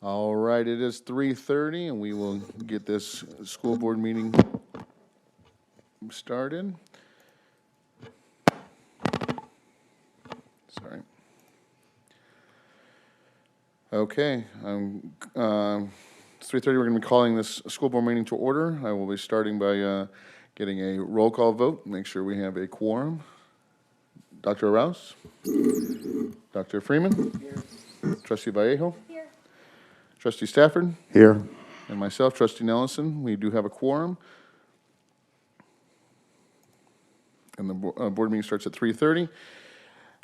All right, it is 3:30, and we will get this school board meeting started. Sorry. Okay, it's 3:30, we're going to be calling this school board meeting to order. I will be starting by getting a roll call vote, make sure we have a quorum. Dr. Rouse? Dr. Freeman? Here. Trustee Vallejo? Here. Trustee Stafford? Here. And myself, Trustee Nelson. We do have a quorum. And the board meeting starts at 3:30.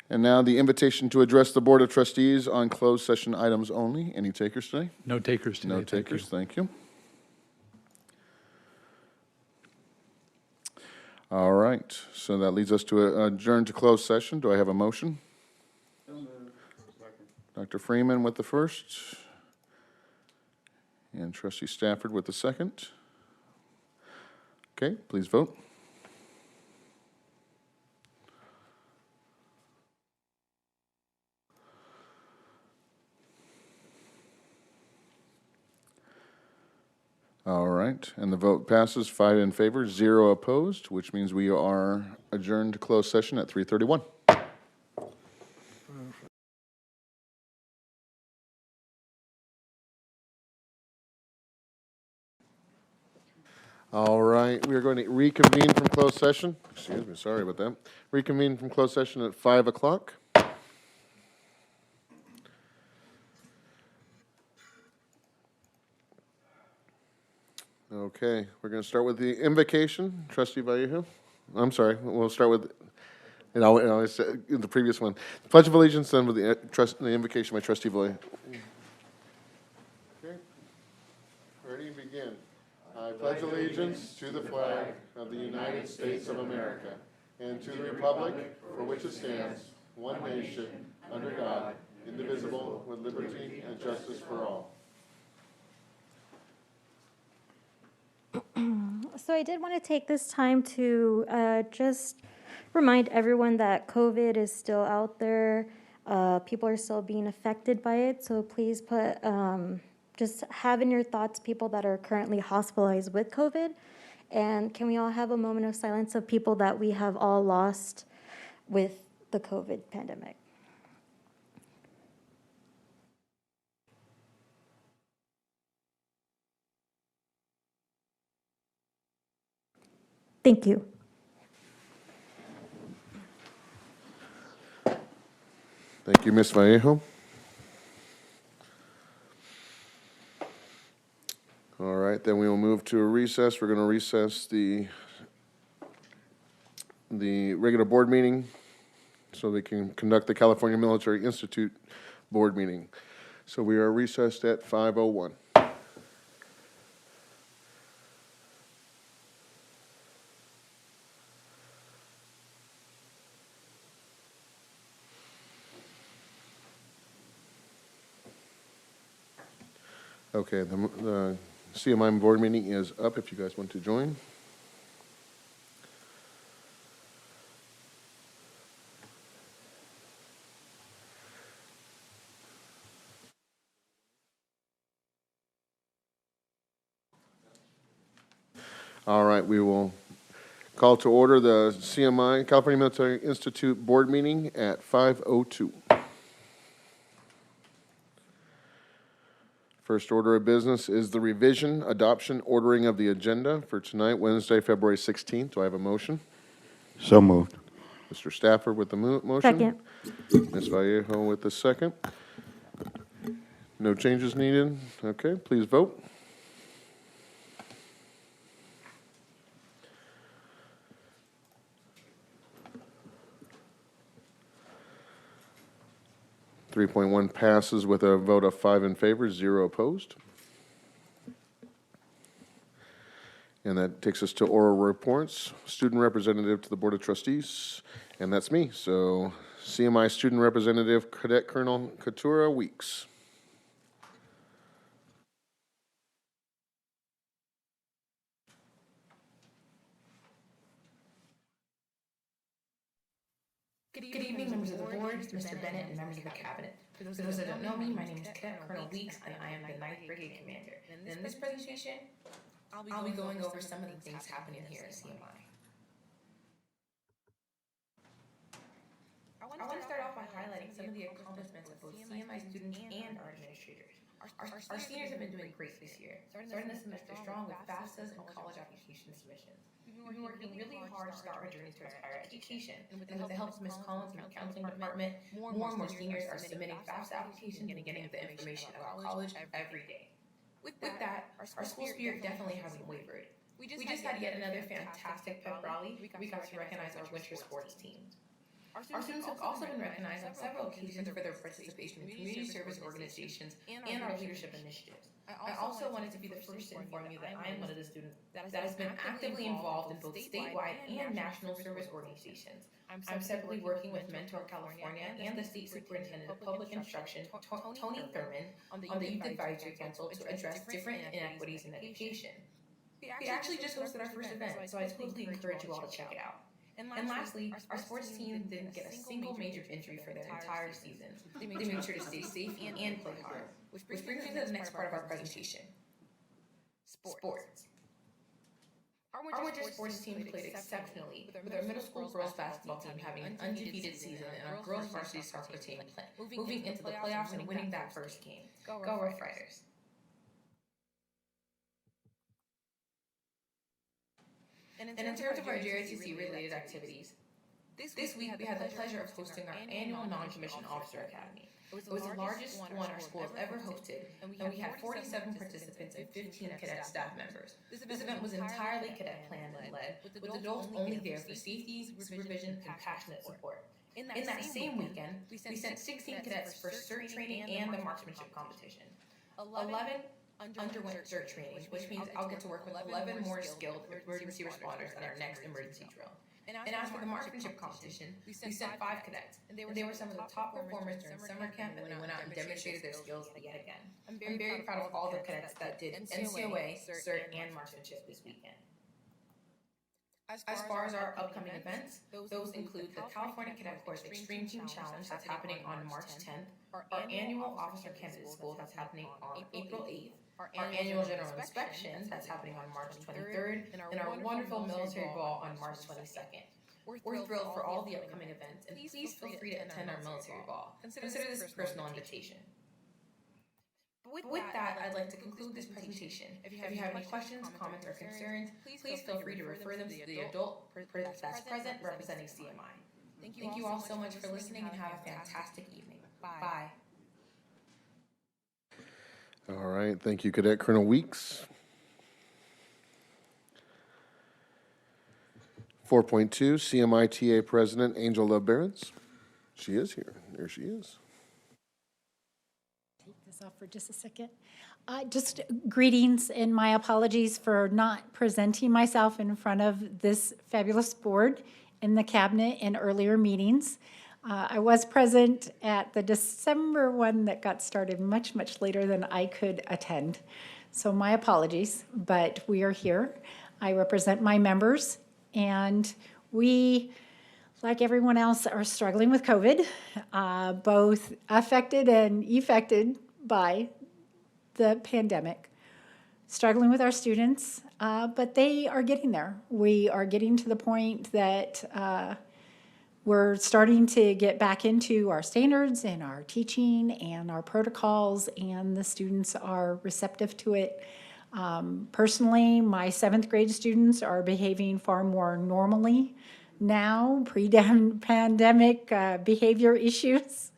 And now the invitation to address the Board of Trustees on closed session items only. Any takers today? No takers today. No takers, thank you. All right, so that leads us to adjourn to closed session. Do I have a motion? Dr. Freeman with the first. And Trustee Stafford with the second. Okay, please vote. All right, and the vote passes 5 in favor, 0 opposed, which means we are adjourned to closed session at 3:31. All right, we are going to reconvene from closed session. Excuse me, sorry about that. Reconvene from closed session at 5 o'clock. Okay, we're going to start with the invocation. Trustee Vallejo? I'm sorry, we'll start with, I said the previous one. Pledge of Allegiance, then with the invocation by Trustee Vallejo. Okay, ready, begin. I pledge allegiance to the flag of the United States of America and to the republic for which it stands, one nation, under God, indivisible, with liberty and justice for all. So I did want to take this time to just remind everyone that COVID is still out there. People are still being affected by it. So please put, just have in your thoughts people that are currently hospitalized with COVID. And can we all have a moment of silence of people that we have all lost with the COVID pandemic? Thank you. Thank you, Ms. Vallejo. All right, then we will move to a recess. We're going to recess the regular board meeting so they can conduct the California Military Institute board meeting. So we are recessed at 5:01. Okay, the CMI board meeting is up if you guys want to join. All right, we will call to order the CMI, California Military Institute board meeting at 5:02. First order of business is the revision, adoption, ordering of the agenda for tonight, Wednesday, February 16th. Do I have a motion? So moved. Mr. Stafford with the motion. Second. Ms. Vallejo with the second. No changes needed. Okay, please vote. (3.1) passes with a vote of 5 in favor, 0 opposed. And that takes us to oral reports. Student representative to the Board of Trustees, and that's me. So CMI Student Representative Cadet Colonel Katura Weeks. Good evening, members of the board, Mr. Bennett, and members of the cabinet. For those that don't know me, my name is Cadet Colonel Weeks, and I am the 9th Brigade Commander. And in this presentation, I'll be going over some of the things happening here at CMI. I want to start off by highlighting some of the accomplishments of both CMI students and our administrators. Our seniors have been doing great this year, starting the semester strong with FAFSAs and college application submissions. We've been working really hard to start our journey towards higher education, and with the help of Ms. Collins and the counseling department, more and more seniors are submitting FAFSA applications and getting the information about college every day. With that, our school spirit definitely hasn't wavered. We just had yet another fantastic pep rally. We got to recognize our winter sports teams. Our students have also been recognized on several occasions for their participation in community service organizations and our leadership initiatives. I also wanted to be the first to inform you that I am one of the students that has been actively involved in both statewide and national service organizations. I'm separately working with Mentor California and the State Superintendent of Public Instruction, Tony Thurman, on the Youth Advisory Council to address different inequities in education. We actually just hosted our first event, so I totally encourage you all to check it out. And lastly, our sports team didn't get a single major injury for their entire season. They made sure to stay safe and play hard. Which brings me to the next part of our presentation. Sports. Our winter sports team played exceptionally, with our middle school girls basketball team having an undefeated season and our girls varsity soccer team moving into the playoffs and winning that first game. Go Rough Riders. And in terms of our JRTC-related activities, this week we had the pleasure of hosting our annual Non-Commissioned Officer Academy. It was the largest one our school has ever hosted, and we had 47 participants and 15 cadet staff members. This event was entirely cadet planned and led, with adults only there for safety, supervision, and passionate support. In that same weekend, we sent 16 cadets for CERT training and the marksmanship competition. 11 underwent CERT training, which means I'll get to work with 11 more skilled emergency responders at our next emergency drill. And as for the marksmanship competition, we sent 5 cadets, and they were some of the top performers during summer camp, and they went out and demonstrated their skills yet again. I'm very proud of all the cadets that did NCOA, CERT, and marksmanship this weekend. As far as our upcoming events, those include the California Cadet Corps Extreme Team Challenge that's happening on March 10th, our annual Officer Candidate School that's happening on April 8th, our annual General Inspection that's happening on March 23rd, and our wonderful military ball on March 22nd. We're thrilled for all the upcoming events, and please feel free to attend our military ball. Consider this a personal invitation. But with that, I'd like to conclude this presentation. If you have any questions, comments, or concerns, please feel free to refer them to the adult that's present representing CMI. Thank you all so much for listening, and have a fantastic evening. Bye. All right, thank you, Cadet Colonel Weeks. 4.2, CMI TA President Angel Love Behrens. She is here. There she is. Take this off for just a second. Just greetings and my apologies for not presenting myself in front of this fabulous board in the cabinet in earlier meetings. I was present at the December one that got started much, much later than I could attend. So my apologies, but we are here. I represent my members, and we, like everyone else, are struggling with COVID, both affected and effected by the pandemic. Struggling with our students, but they are getting there. We are getting to the point that we're starting to get back into our standards and our teaching and our protocols, and the students are receptive to it. Personally, my 7th grade students are behaving far more normally now, pre-pandemic behavior issues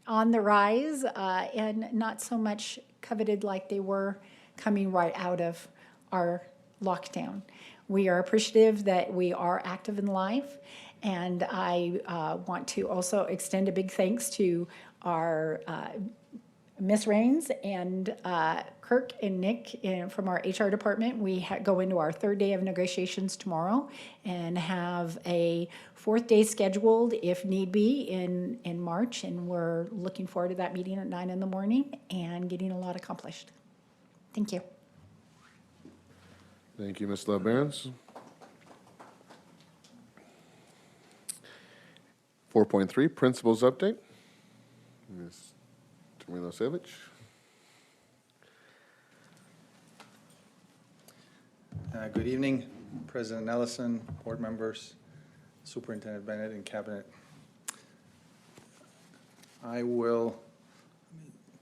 on the rise, and not so much coveted like they were coming right out of our lockdown. We are appreciative that we are active in life, and I want to also extend a big thanks to our Miss Rains and Kirk and Nick from our HR department. We go into our 3rd day of negotiations tomorrow and have a 4th day scheduled if need be in March, and we're looking forward to that meeting at 9 in the morning and getting a lot accomplished. Thank you. Thank you, Ms. Love Behrens. 4.3, Principals Update. Ms. Milosevich. Good evening, President Ellison, board members, Superintendent Bennett, and Cabinet. I will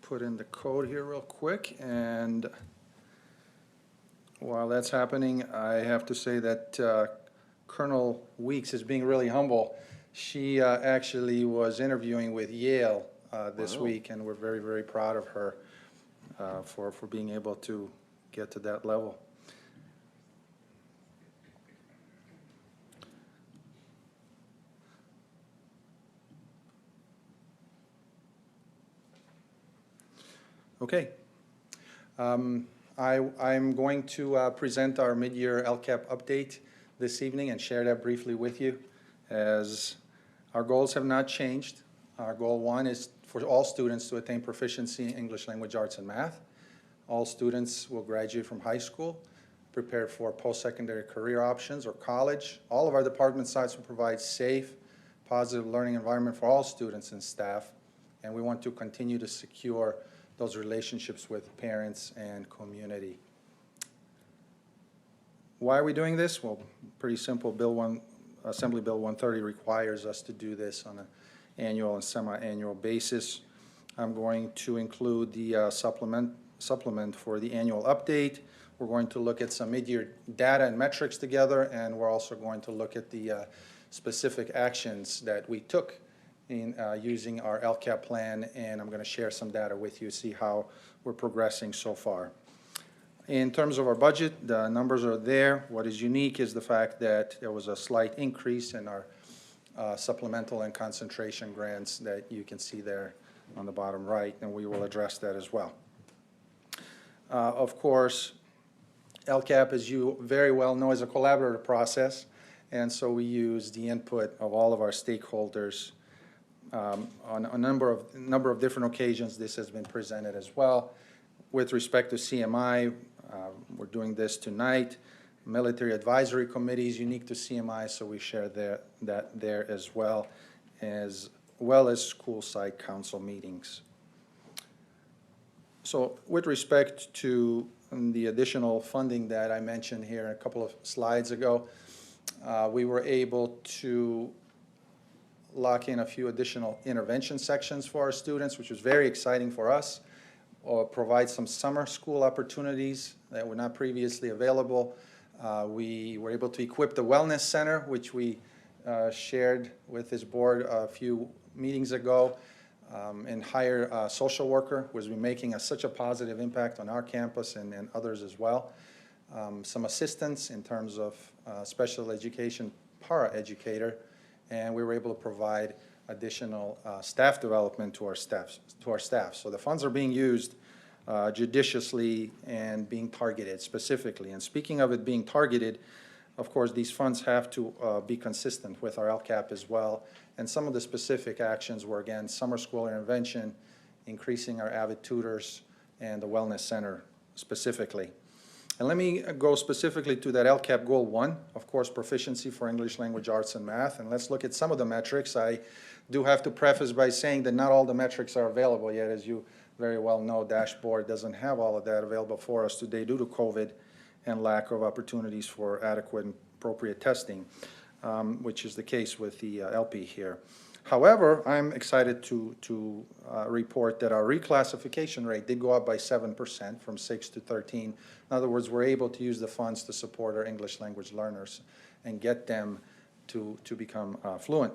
put in the code here real quick, and while that's happening, I have to say that Colonel Weeks is being really humble. She actually was interviewing with Yale this week, and we're very, very proud of her for being able to get to that level. Okay. I'm going to present our mid-year LCAP update this evening and share that briefly with you, as our goals have not changed. Our goal 1 is for all students to attain proficiency in English language arts and math. All students will graduate from high school, prepared for post-secondary career options or college. All of our department sites will provide safe, positive learning environment for all students and staff, and we want to continue to secure those relationships with parents and community. Why are we doing this? Well, pretty simple. Assembly Bill 130 requires us to do this on an annual and semi-annual basis. I'm going to include the supplement for the annual update. We're going to look at some mid-year data and metrics together, and we're also going to look at the specific actions that we took in using our LCAP plan, and I'm going to share some data with you, see how we're progressing so far. In terms of our budget, the numbers are there. What is unique is the fact that there was a slight increase in our supplemental and concentration grants that you can see there on the bottom right, and we will address that as well. Of course, LCAP, as you very well know, is a collaborative process, and so we use the input of all of our stakeholders. On a number of different occasions, this has been presented as well. With respect to CMI, we're doing this tonight. Military Advisory Committee is unique to CMI, so we share that there as well as school site council meetings. So with respect to the additional funding that I mentioned here a couple of slides ago, we were able to lock in a few additional intervention sections for our students, which was very exciting for us, or provide some summer school opportunities that were not previously available. We were able to equip the Wellness Center, which we shared with this board a few meetings ago, and hire a social worker who has been making such a positive impact on our campus and others as well. Some assistance in terms of special education para-educator, and we were able to provide additional staff development to our staff. So the funds are being used judiciously and being targeted specifically. And speaking of it being targeted, of course, these funds have to be consistent with our LCAP as well. And some of the specific actions were, again, summer school intervention, increasing our AVID tutors, and the Wellness Center specifically. And let me go specifically to that LCAP Goal 1, of course, proficiency for English language arts and math. And let's look at some of the metrics. I do have to preface by saying that not all the metrics are available yet. As you very well know, Dashboard doesn't have all of that available for us today due to COVID and lack of opportunities for adequate and appropriate testing, which is the case with the LP here. However, I'm excited to report that our reclassification rate did go up by 7% from 6 to 13. In other words, we're able to use the funds to support our English language learners and get them to become fluent.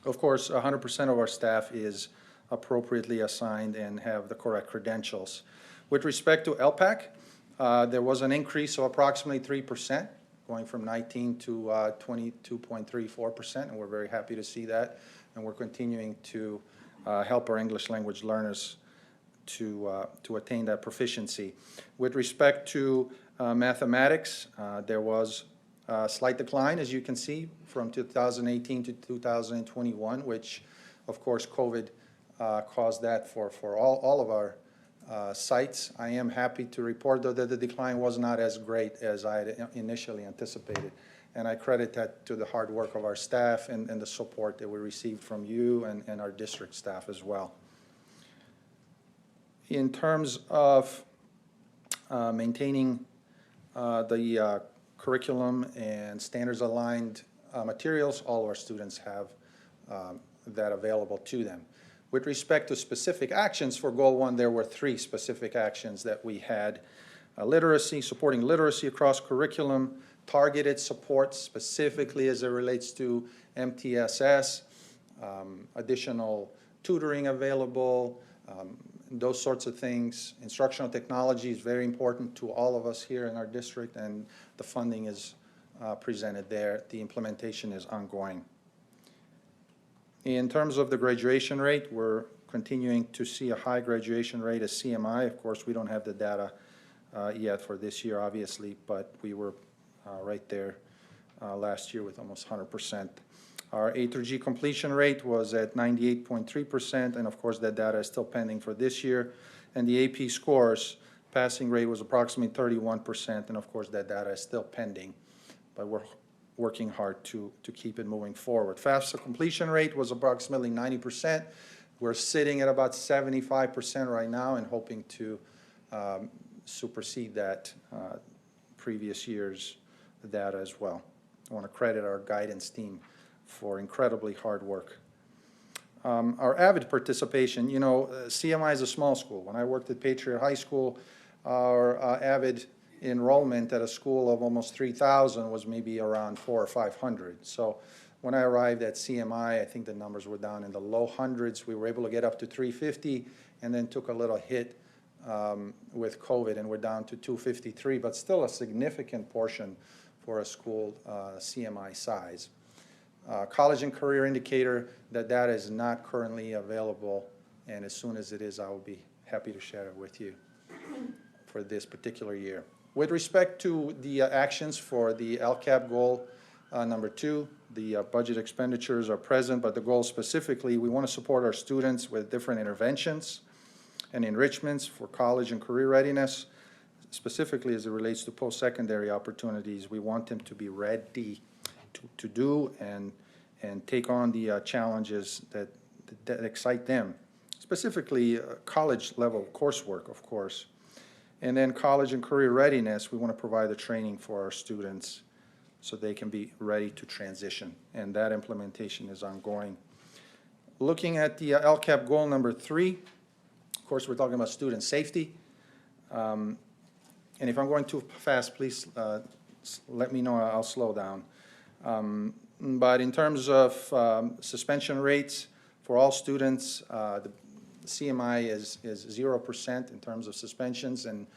Of course, 100% of our staff is appropriately assigned and have the correct credentials. With respect to LPAC, there was an increase of approximately 3%, going from 19 to 22.34%, and we're very happy to see that. And we're continuing to help our English language learners to attain that proficiency. With respect to mathematics, there was a slight decline, as you can see, from 2018 to 2021, which, of course, COVID caused that for all of our sites. I am happy to report, though, that the decline was not as great as I had initially anticipated. And I credit that to the hard work of our staff and the support that we received from you and our district staff as well. In terms of maintaining the curriculum and standards-aligned materials, all our students have that available to them. With respect to specific actions for Goal 1, there were 3 specific actions that we had. Literacy, supporting literacy across curriculum, targeted support specifically as it relates to MTSS, additional tutoring available, those sorts of things. Instructional technology is very important to all of us here in our district, and the funding is presented there. The implementation is ongoing. In terms of the graduation rate, we're continuing to see a high graduation rate as CMI. Of course, we don't have the data yet for this year, obviously, but we were right there last year with almost 100%. Our A through G completion rate was at 98.3%, and of course that data is still pending for this year. And the AP scores passing rate was approximately 31%, and of course that data is still pending, but we're working hard to keep it moving forward. FAFSA completion rate was approximately 90%. We're sitting at about 75% right now and hoping to supersede that previous year's data as well. I want to credit our guidance team for incredibly hard work. Our AVID participation, you know, CMI is a small school. When I worked at Patriot High School, our AVID enrollment at a school of almost 3,000 was maybe around 400 or 500. So when I arrived at CMI, I think the numbers were down in the low hundreds. We were able to get up to 350 and then took a little hit with COVID, and we're down to 253, but still a significant portion for a school CMI size. College and career indicator, that data is not currently available, and as soon as it is, I will be happy to share it with you for this particular year. With respect to the actions for the LCAP goal number 2, the budget expenditures are present, but the goal specifically, we want to support our students with different interventions and enrichments for college and career readiness, specifically as it relates to post-secondary opportunities. We want them to be ready to do and take on the challenges that excite them, specifically college-level coursework, of course. And then college and career readiness, we want to provide the training for our students so they can be ready to transition, and that implementation is ongoing. Looking at the LCAP goal number 3, of course, we're talking about student safety. And if I'm going too fast, please let me know. I'll slow down. But in terms of suspension rates for all students, the CMI is 0% in terms of suspensions. And,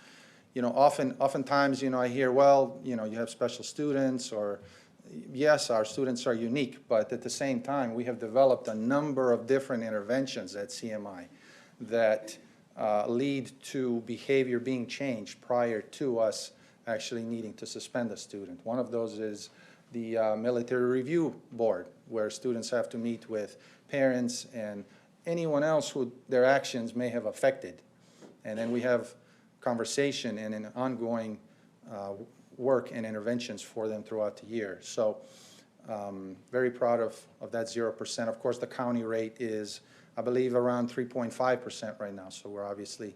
you know, oftentimes, you know, I hear, well, you know, you have special students, or yes, our students are unique, but at the same time, we have developed a number of different interventions at CMI that lead to behavior being changed prior to us actually needing to suspend a student. One of those is the military review board, where students have to meet with parents and anyone else who their actions may have affected. And then we have conversation and an ongoing work and interventions for them throughout the year. So very proud of that 0%. Of course, the county rate is, I believe, around 3.5% right now. So we're obviously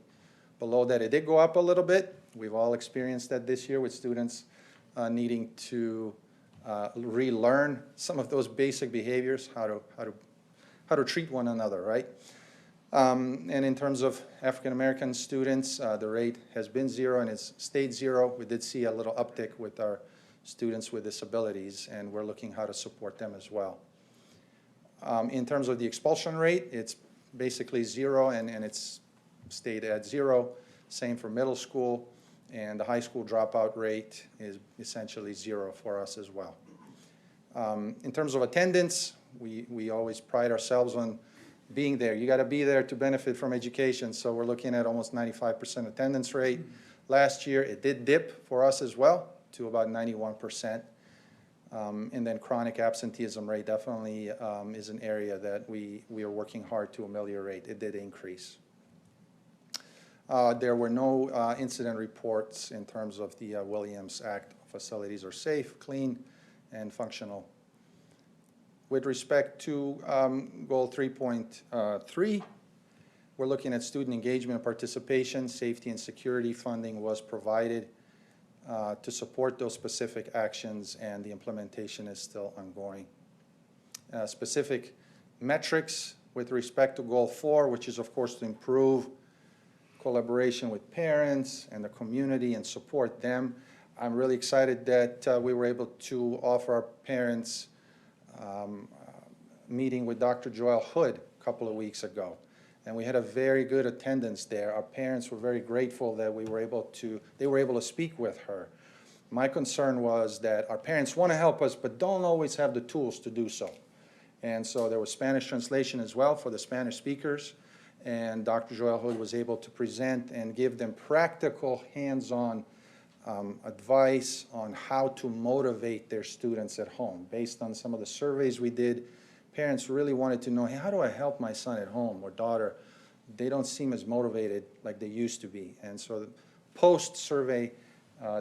below that. It did go up a little bit. We've all experienced that this year with students needing to relearn some of those basic behaviors, how to treat one another, right? And in terms of African American students, the rate has been 0 and it's stayed 0. We did see a little uptick with our students with disabilities, and we're looking how to support them as well. In terms of the expulsion rate, it's basically 0, and it's stayed at 0. Same for middle school, and the high school dropout rate is essentially 0 for us as well. In terms of attendance, we always pride ourselves on being there. You got to be there to benefit from education, so we're looking at almost 95% attendance rate. Last year, it did dip for us as well to about 91%. And then chronic absenteeism rate definitely is an area that we are working hard to ameliorate. It did increase. There were no incident reports in terms of the Williams Act. Facilities are safe, clean, and functional. With respect to goal 3.3, we're looking at student engagement and participation. Safety and security funding was provided to support those specific actions, and the implementation is still ongoing. Specific metrics with respect to goal 4, which is of course to improve collaboration with parents and the community and support them. I'm really excited that we were able to offer our parents meeting with Dr. Joelle Hood a couple of weeks ago. And we had a very good attendance there. Our parents were very grateful that they were able to speak with her. My concern was that our parents want to help us, but don't always have the tools to do so. And so there was Spanish translation as well for the Spanish speakers. And Dr. Joelle Hood was able to present and give them practical, hands-on advice on how to motivate their students at home. Based on some of the surveys we did, parents really wanted to know, hey, how do I help my son at home or daughter? They don't seem as motivated like they used to be. And so the post-survey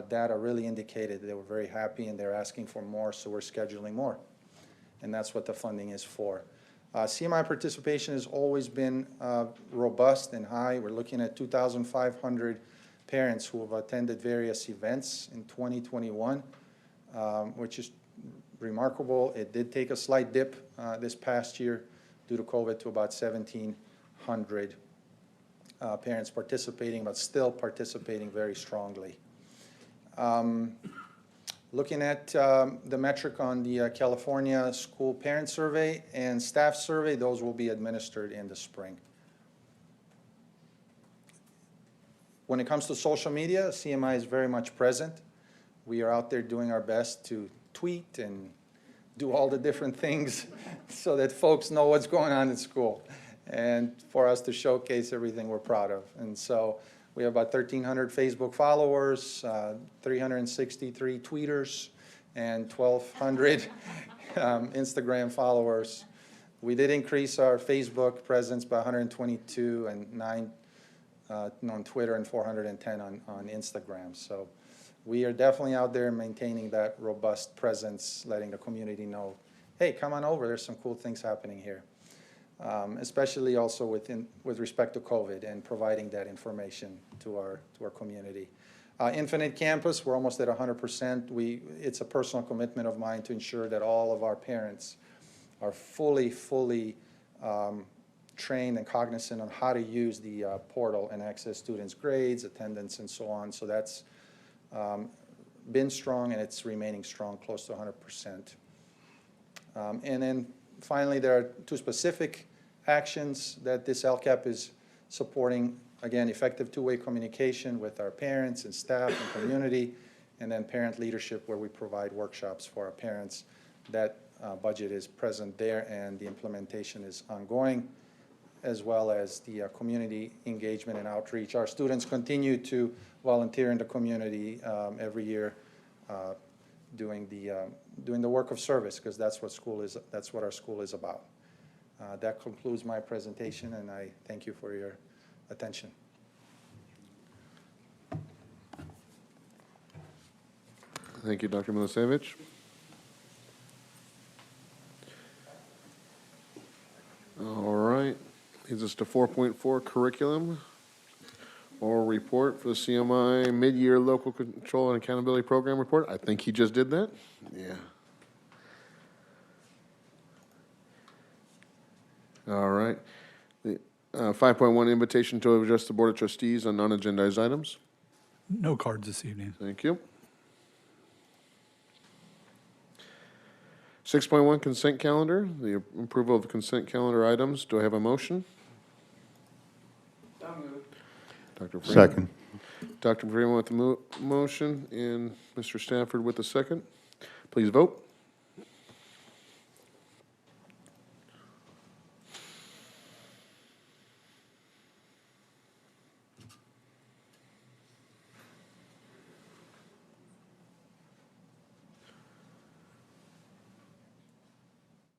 data really indicated they were very happy and they're asking for more, so we're scheduling more. And that's what the funding is for. CMI participation has always been robust and high. We're looking at 2,500 parents who have attended various events in 2021, which is remarkable. It did take a slight dip this past year due to COVID to about 1,700 parents participating, but still participating very strongly. Looking at the metric on the California School Parent Survey and Staff Survey, those will be administered in the spring. When it comes to social media, CMI is very much present. We are out there doing our best to tweet and do all the different things so that folks know what's going on in school and for us to showcase everything we're proud of. And so we have about 1,300 Facebook followers, 363 tweeters, and 1,200 Instagram followers. We did increase our Facebook presence by 122 and 9 on Twitter and 410 on Instagram. So we are definitely out there maintaining that robust presence, letting the community know, hey, come on over, there's some cool things happening here. Especially also with respect to COVID and providing that information to our community. Infinite Campus, we're almost at 100%. It's a personal commitment of mine to ensure that all of our parents are fully trained and cognizant on how to use the portal and access students' grades, attendance, and so on. So that's been strong, and it's remaining strong, close to 100%. And then finally, there are two specific actions that this LCAP is supporting. Again, effective two-way communication with our parents and staff and community, and then parent leadership, where we provide workshops for our parents. That budget is present there, and the implementation is ongoing, as well as the community engagement and outreach. Our students continue to volunteer in the community every year, doing the work of service, because that's what our school is about. That concludes my presentation, and I thank you for your attention. Thank you, Dr. Milosevic. All right, leads us to 4.4, curriculum. Oral report for the CMI mid-year local control and accountability program report. I think he just did that. Yeah. All right. The 5.1, invitation to address the Board of Trustees on non-agendized items. No cards this evening. Thank you. 6.1, consent calendar, the approval of the consent calendar items. Do I have a motion? Dr. Freeman. Second. Dr. Freeman with the motion and Mr. Stafford with the second. Please vote.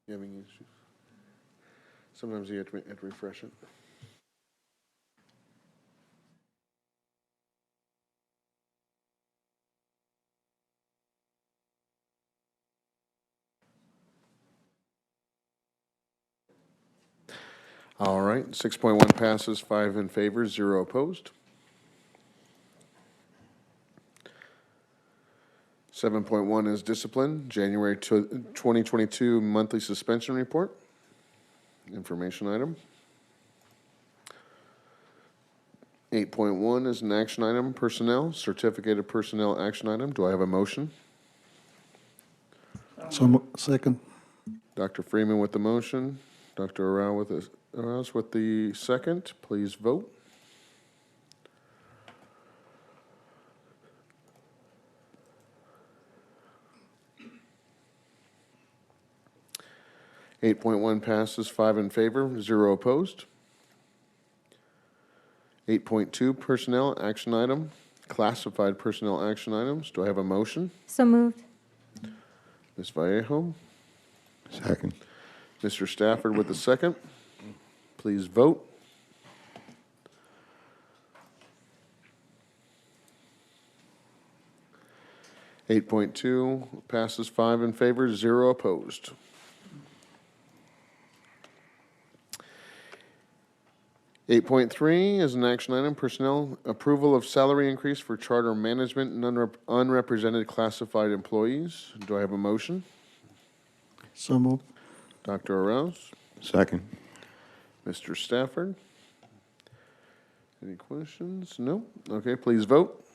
You having issues? Sometimes you have to refresh it. All right, 6.1 passes, 5 in favor, 0 opposed. 7.1 is discipline, January 2022 monthly suspension report. Information item. 8.1 is an action item, personnel, certificated personnel action item. Do I have a motion? Second. Dr. Freeman with the motion, Dr. Arouse with the second. Please vote. Eight point one passes, 5 in favor, 0 opposed. 8.2 personnel action item, classified personnel action items. Do I have a motion? So moved. Ms. Vallejo, Second. Mr. Stafford with the second. Please vote. Eight point two passes, 5 in favor, 0 opposed. 8.3 is an action item, personnel approval of salary increase for charter management and unrepresented classified employees. Do I have a motion? So moved. Dr. Arouse, Second. Mr. Stafford. Any questions? No? Okay, please vote.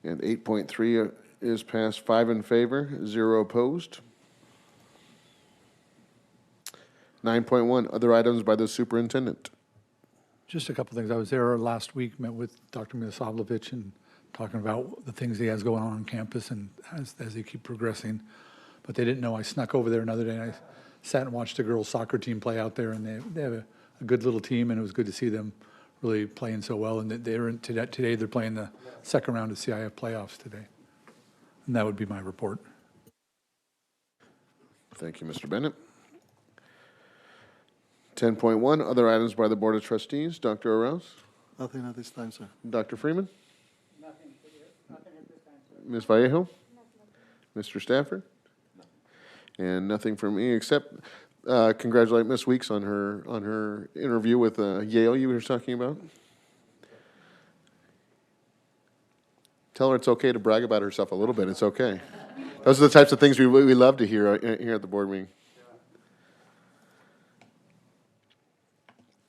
And 8.3 is passed, 5 in favor, 0 opposed. 9.1, other items by the superintendent. Just a couple things. I was there last week, met with Dr. Milosavljevic and talking about the things he has going on campus and as they keep progressing. But they didn't know I snuck over there another day and I sat and watched the girls' soccer team play out there, and they have a good little team, and it was good to see them really playing so well. And today they're playing the second round of CIF playoffs today. And that would be my report. Thank you, Mr. Bennett. 10.1, other items by the Board of Trustees. Dr. Arouse? Nothing at this time, sir. Dr. Freeman? Nothing at this time, sir. Ms. Vallejo? Mr. Stafford? And nothing from me, except congratulate Ms. Weeks on her interview with Yale you were talking about. Tell her it's okay to brag about herself a little bit. It's okay. Those are the types of things we love to hear here at the board meeting.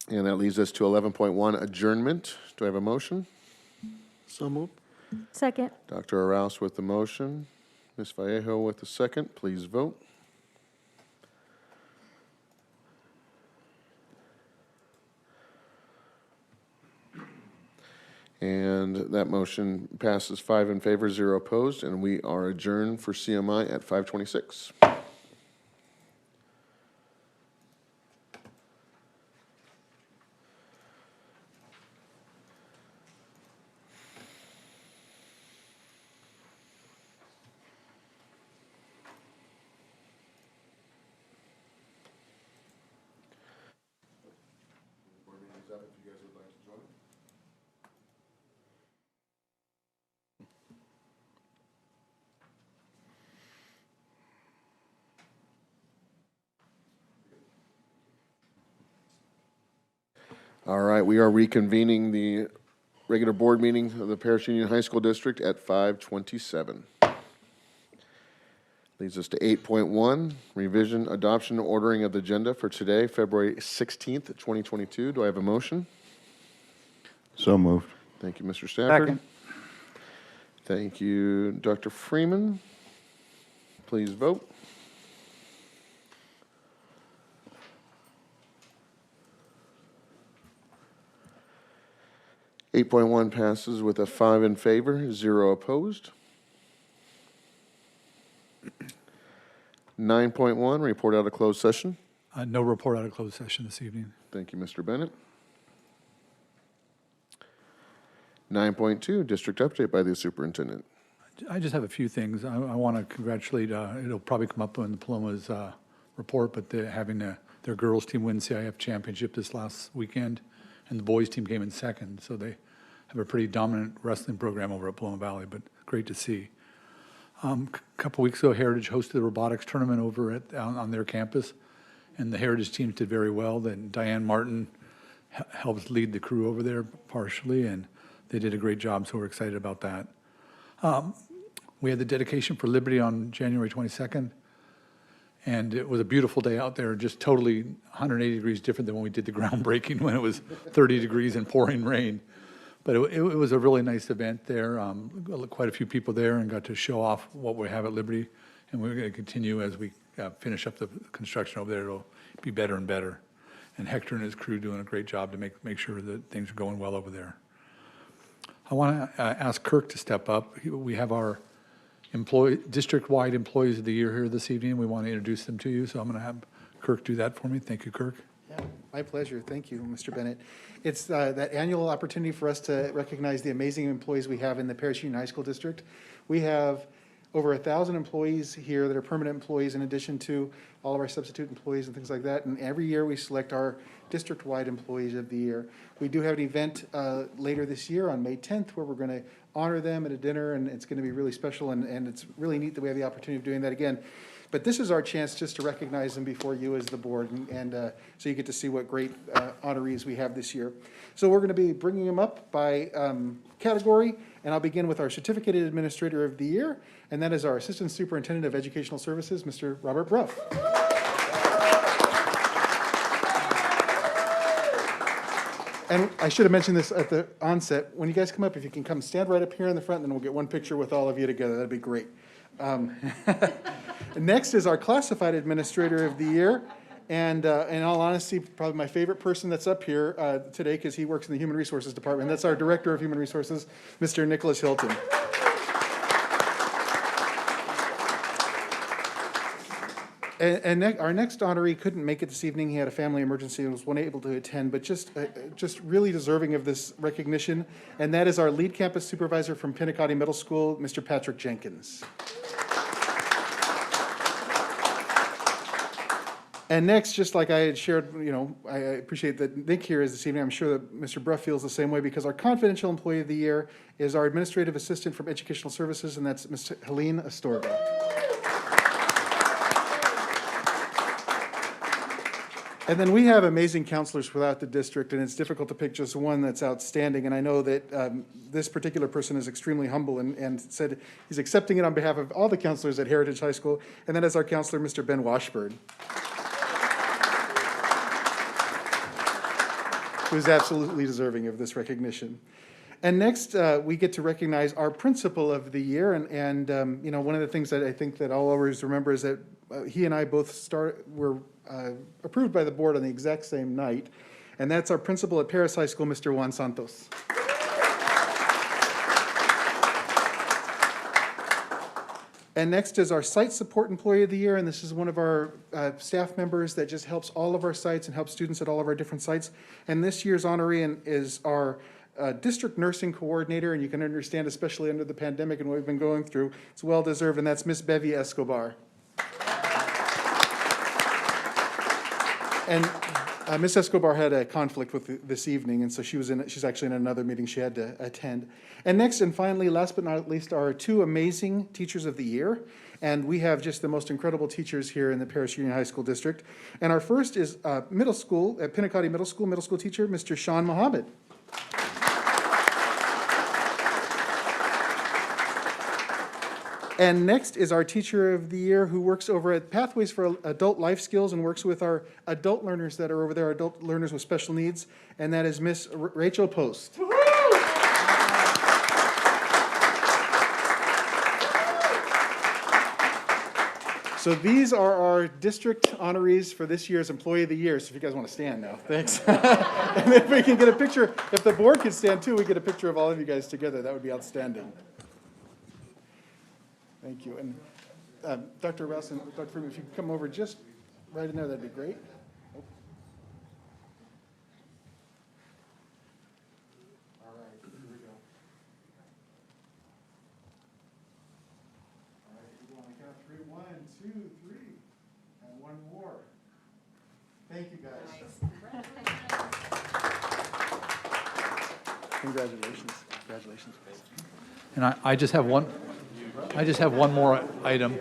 And that leads us to 11.1, adjournment. Do I have a motion? So moved. Second. Dr. Arouse with the motion. Ms. Vallejo with the second. Please vote. And that motion passes 5 in favor, 0 opposed, and we are adjourned for CMI at 5:26. All right, we are reconvening the regular board meeting of the Paris Union High School District at 5:27. Leads us to 8.1, revision, adoption, ordering of the agenda for today, February 16th, 2022. Do I have a motion? So moved. Thank you, Mr. Stafford. Second. Thank you, Dr. Freeman. Please vote. Eight point one passes with a 5 in favor, 0 opposed. 9.1, report out of closed session. No report out of closed session this evening. Thank you, Mr. Bennett. 9.2, district update by the superintendent. I just have a few things. I want to congratulate, it'll probably come up in the Paloma's report, but they're having their girls' team win CIF championship this last weekend, and the boys' team came in second, so they have a pretty dominant wrestling program over at Paloma Valley, but great to see. Couple weeks ago, Heritage hosted a robotics tournament over on their campus, and the Heritage team did very well. Then Diane Martin helped lead the crew over there partially, and they did a great job, so we're excited about that. We had the dedication for Liberty on January 22nd, and it was a beautiful day out there, just totally 180 degrees different than when we did the groundbreaking when it was 30 degrees and pouring rain. But it was a really nice event there. Quite a few people there, and got to show off what we have at Liberty. And we're going to continue as we finish up the construction over there. It'll be better and better. And Hector and his crew doing a great job to make sure that things are going well over there. I want to ask Kirk to step up. We have our district-wide Employees of the Year here this evening. We want to introduce them to you, so I'm going to have Kirk do that for me. Thank you, Kirk. Yeah, my pleasure. Thank you, Mr. Bennett. It's that annual opportunity for us to recognize the amazing employees we have in the Paris Union High School District. We have over 1,000 employees here that are permanent employees in addition to all of our substitute employees and things like that. And every year we select our district-wide Employees of the Year. We do have an event later this year on May 10th where we're going to honor them at a dinner, and it's going to be really special, and it's really neat that we have the opportunity of doing that again. But this is our chance just to recognize them before you as the board, and so you get to see what great honorees we have this year. So we're going to be bringing them up by category, and I'll begin with our Certificated Administrator of the Year, and that is our Assistant Superintendent of Educational Services, Mr. Robert Bruff. And I should have mentioned this at the onset. When you guys come up, if you can come stand right up here in the front, then we'll get one picture with all of you together. That'd be great. Next is our Classified Administrator of the Year. And in all honesty, probably my favorite person that's up here today, because he works in the Human Resources Department. That's our Director of Human Resources, Mr. Nicholas Hilton. And our next honoree couldn't make it this evening. He had a family emergency and was unable to attend, but just really deserving of this recognition. And that is our lead campus supervisor from Pinnacotti Middle School, Mr. Patrick Jenkins. And next, just like I had shared, I appreciate that Nick here is this evening. I'm sure that Mr. Bruff feels the same way, because our confidential employee of the year is our administrative assistant from Educational Services, and that's Ms. Helene Astorga. And then we have amazing counselors throughout the district, and it's difficult to pick just one that's outstanding. And I know that this particular person is extremely humble and said he's accepting it on behalf of all the counselors at Heritage High School, and that is our counselor, Mr. Ben Washburn, who's absolutely deserving of this recognition. And next, we get to recognize our Principal of the Year, and one of the things that I think that I'll always remember is that he and I both were approved by the board on the exact same night, and that's our principal at Paris High School, Mr. Juan Santos. And next is our Site Support Employee of the Year, and this is one of our staff members that just helps all of our sites and helps students at all of our different sites. And this year's honoree is our District Nursing Coordinator, and you can understand, especially under the pandemic and what we've been going through, it's well-deserved, and that's Miss Bevy Escobar. And Ms. Escobar had a conflict with this evening, and so she's actually in another meeting she had to attend. And next and finally, last but not least, are our two amazing Teachers of the Year. And we have just the most incredible teachers here in the Paris Union High School District. And our first is middle school, at Pinnacotti Middle School teacher, Mr. Sean Mohammed. And next is our Teacher of the Year, who works over at Pathways for Adult Life Skills and works with our adult learners that are over there, adult learners with special needs, and that is Miss Rachel Post. So these are our district honorees for this year's Employee of the Year. So if you guys want to stand now, thanks. And if we can get a picture, if the board could stand too, we get a picture of all of you guys together. That would be outstanding. Thank you. And Dr. Rouse and Dr. Freeman, if you could come over just right in there, that'd be great. Oh. All right, here we go. All right, we're going to count three. 1, 2, 3, and one more. Thank you, guys. Congratulations. Congratulations. And I just have one. I just have one more item.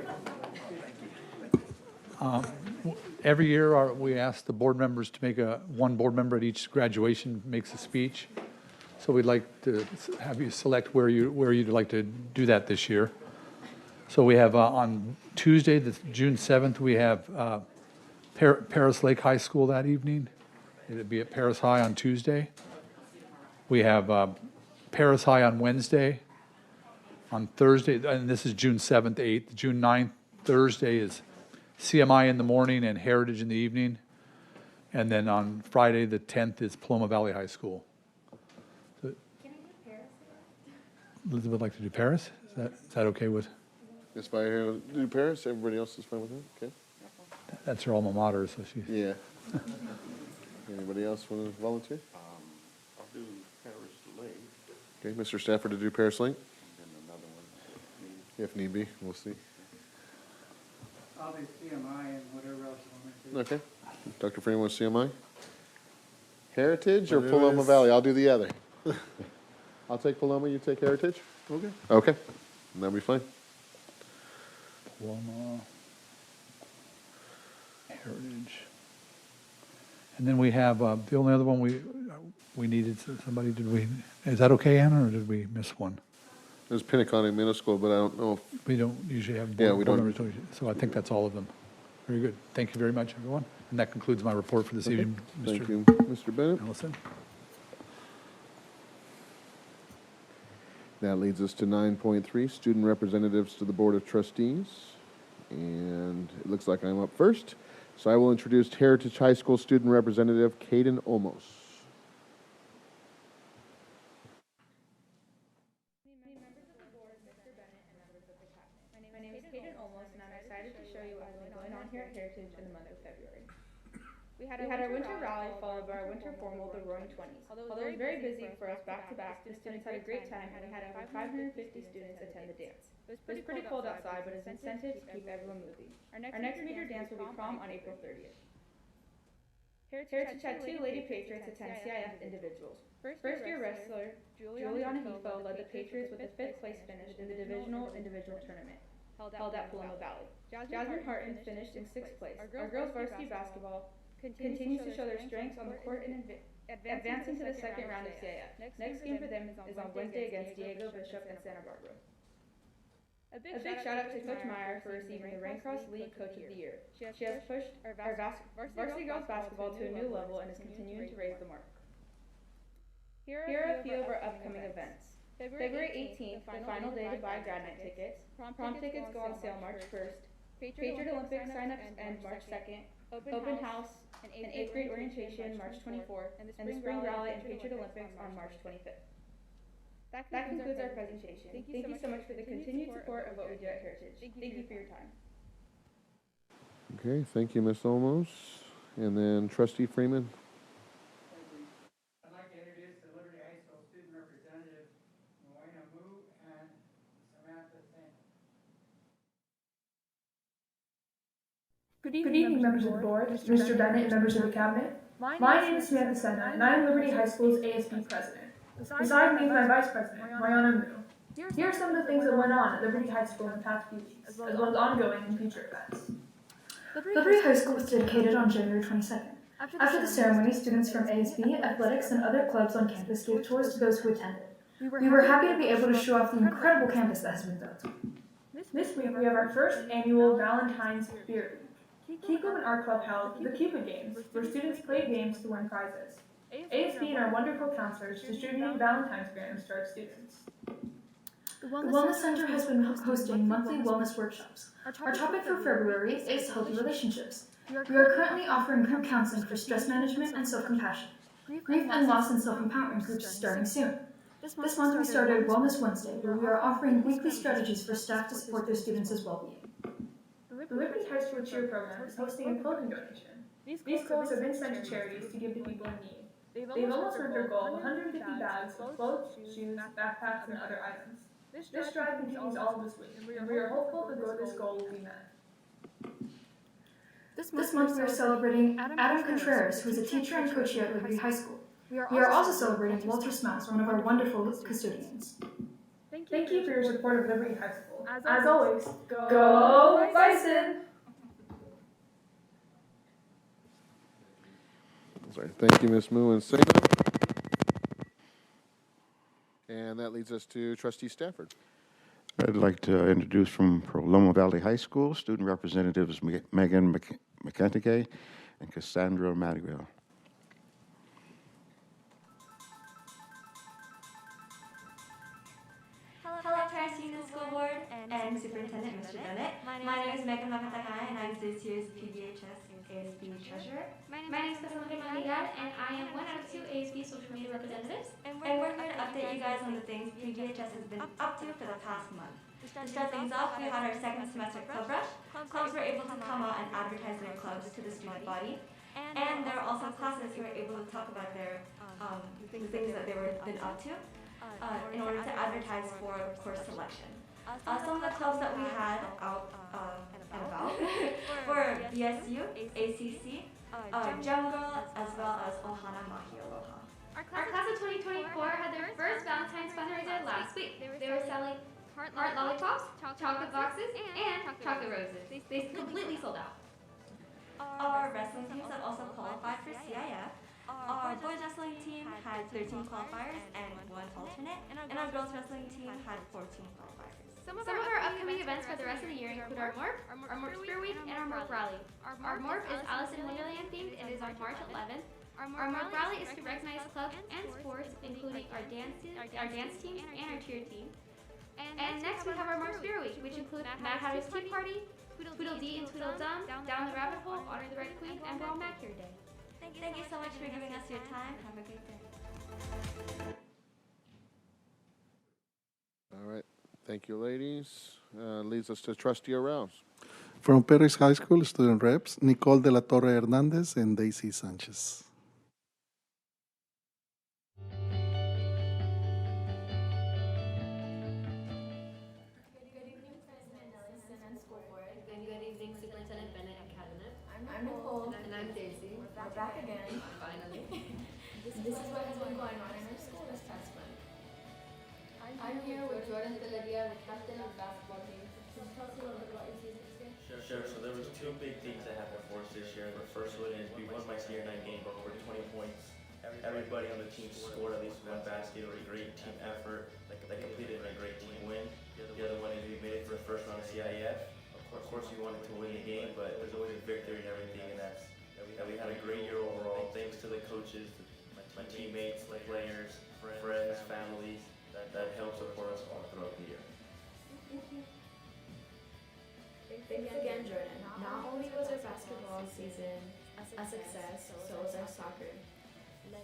Every year, we ask the board members to make one board member at each graduation makes a speech. So we'd like to have you select where you'd like to do that this year. So we have on Tuesday, June 7th, we have Paris Lake High School that evening. It'd be at Paris High on Tuesday. We have Paris High on Wednesday. On Thursday, and this is June 7th, 8th. June 9th, Thursday is CMI in the morning and Heritage in the evening. And then on Friday, the 10th, is Paloma Valley High School. So, can I do Paris? Elizabeth would like to do Paris? Is that okay with? Ms. Bayer, do Paris, everybody else is fine with that, okay? That's her alma mater, so she's. Yeah. Anybody else want to volunteer? I'll do Paris Lake. Okay, Mr. Stafford to do Paris Lake, And another one. if need be, we'll see. I'll do CMI and whatever else you want me to do. Okay. Dr. Freeman wants CMI? Heritage or Whatever Paloma is- Valley? I'll do the other. I'll take Paloma, you take Heritage? Okay. Okay, that'll be fine. Paloma, Heritage. And then we have, the only other one we needed, somebody, is that okay, Anna, or did we miss one? There's Pinnaconnet Middle School, but I don't know if, We don't usually have. Yeah, we board don't. members, so I think that's all of them. Very good. Thank you very much, everyone. And that concludes my report for this evening, thank Mr. you, Mr. Bennett. Ellison. That leads us to 9.3, student representatives to the Board of Trustees. And it looks like I'm up first. So I will introduce Heritage High School student representative, Caden Olmos. My name is Kaden Olmos, and I'm excited to show you what has been going on here at Heritage in the month of February. We had our winter rally followed by our winter formal, the Roaring Twenties. Although it was very busy for us back to back, the students had a great time, and we had over 550 students attend the dance. It was pretty cold outside, but it's incentive to keep everyone moving. Our next major dance will be prom on April 30th. Heritage had 2 Lady Patriots attend CIF individuals. First year wrestler Juliana Hefo led the Patriots with a 5th place finish in the divisional individual tournament held at Paloma Valley. Jasmine Harton finished in 6th place. Our girls varsity basketball continues to show their strengths on the court and advancing to the second round of CIF. Next game for them is on Wednesday against Diego Bishop and Santa Barbara. A big shout out to Coach Meyer for receiving the Raincross League Coach of the Year. She has pushed our varsity girls basketball to a new level and is continuing to raise the mark. Here are a few of our upcoming events. February 18th, the final day to buy grad night tickets. Prom tickets go on sale March 1st. Patriot Olympics sign-ups end March 2nd. Open house and 8th grade orientation March 24th. And the spring rally and Patriot Olympics on March 25th. That concludes our presentation. Thank you so much for the continued support of what we do at Heritage. Thank you for your time. Okay, thank you, Ms. Olmos. And then Trustee Freeman. I'd like to introduce the Liberty High School student representative, Moena Mu and Samantha Singh. Good evening, members of the board, Mr. Bennett, and members of the cabinet. My name is Samantha Senna, and I am Liberty High School's ASB president. Beside me is my vice president, Moena Mu. Here are some of the things that went on at Liberty High School in the past few weeks, as well as ongoing and future events. Liberty High School was dedicated on January 22nd. After the ceremony, students from ASB, athletics, and other clubs on campus gave tours to those who attended. We were happy to be able to show off the incredible campus that has been built. This week, we have our first annual Valentine's Beer Week. Key Club and Art Club held the Cupid Games, where students played games to win prizes. ASB and our wonderful counselors distributed Valentine's grams to our students. The Wellness Center has been hosting monthly wellness workshops. Our topic for February is healthy relationships. We are currently offering group counseling for stress management and self-compassion. Grief and loss and self-empowerment groups starting soon. This month we started Wellness Wednesday, where we are offering weekly strategies for staff to support their students' well-being. The Liberty High School Cheer Program is hosting a clothing donation. These clothes have been sent to charities to give to people in need. They've almost met their goal of 150 bags of clothes, shoes, backpacks, and other items. This drive continues all this week, and we are hopeful that this goal will be met. This month we are celebrating Adam Contreras, who is a teacher and coach here at Liberty High School. We are also celebrating Walter Smouse, one of our wonderful custodians. Thank you for your support of Liberty High School. As always, go Bison! Sorry. Thank you, Ms. Mu and Sena. And that leads us to Trustee Stafford. I'd like to introduce from Loma Valley High School, student representatives Megan McKentigay and Cassandra Madrigal. Hello, Paris Union School Board and Superintendent Mr. Bennett. My name is Megan Makatakai, and I'm this year's PBHS ASB Treasurer. My name is Cassandra Madrigal, and I am one out of 2 ASB social media representatives. And we're here to update you guys on the things PBHS has been up to for the past month. To start things off, we had our second semester club rush. Clubs were able to come out and advertise their clubs to the student body. And there are also classes who were able to talk about their the things that they were been up to in order to advertise for course selection. Some of the clubs that we had out and about were BSU, ACC, Jungle, as well as Ohana Mahi Aloha. Our class of 2024 had their first Valentine's fundraiser last week. They were selling heart lollipops, chocolate boxes, and chocolate roses. They completely sold out. Our wrestling teams have also qualified for CIF. Our boys wrestling team had 13 qualifiers and 1 alternate, and our girls wrestling team had 14 qualifiers. Some of our upcoming events for the rest of the year include our Morph Spirit Week, and our Morph Rally. Our Morph is Alice in Wonderland themed and is on March 11th. Our Morph Rally is to recognize clubs and sports, including our dance teams and our cheer team. And next we have our Morph Spirit Week, which includes Mad Hatter's Tea Party, Tweedledee and Tweedledum, Down the Rabbit Hole, Honor the Red Queen, and We're All Mad Here Day. Thank you so much for giving us your time. Have a great day. All right. Thank you, ladies. Leads us to Trustee Arouse. From Paris High School, student reps, Nicole de la Torre Hernandez and Daisy Sanchez. Good evening, Superintendent Bennett and Cabinet. I'm Nicole. And I'm Daisy. We're back again. Finally. This is what has been going on in our school this past month. I'm here with Jordan Teleria, the captain of the basketball team. Can you tell us a little bit about your season this year? Sure. So there was 2 big things that happened for us this year. The first one is we won my senior night game by over 20 points. Everybody on the team scored at least 1 basket. It was a great team effort that completed in a great team win. The other one is we made it to the first round of CIF. Of course, we wanted to win the game, but there's always a victory in everything, and that's that we had a great year overall. Thanks to the coaches, my teammates, players, friends, families that helped support us all throughout the year. Thanks again, Jordan. Not only was our basketball season a success, so was our soccer.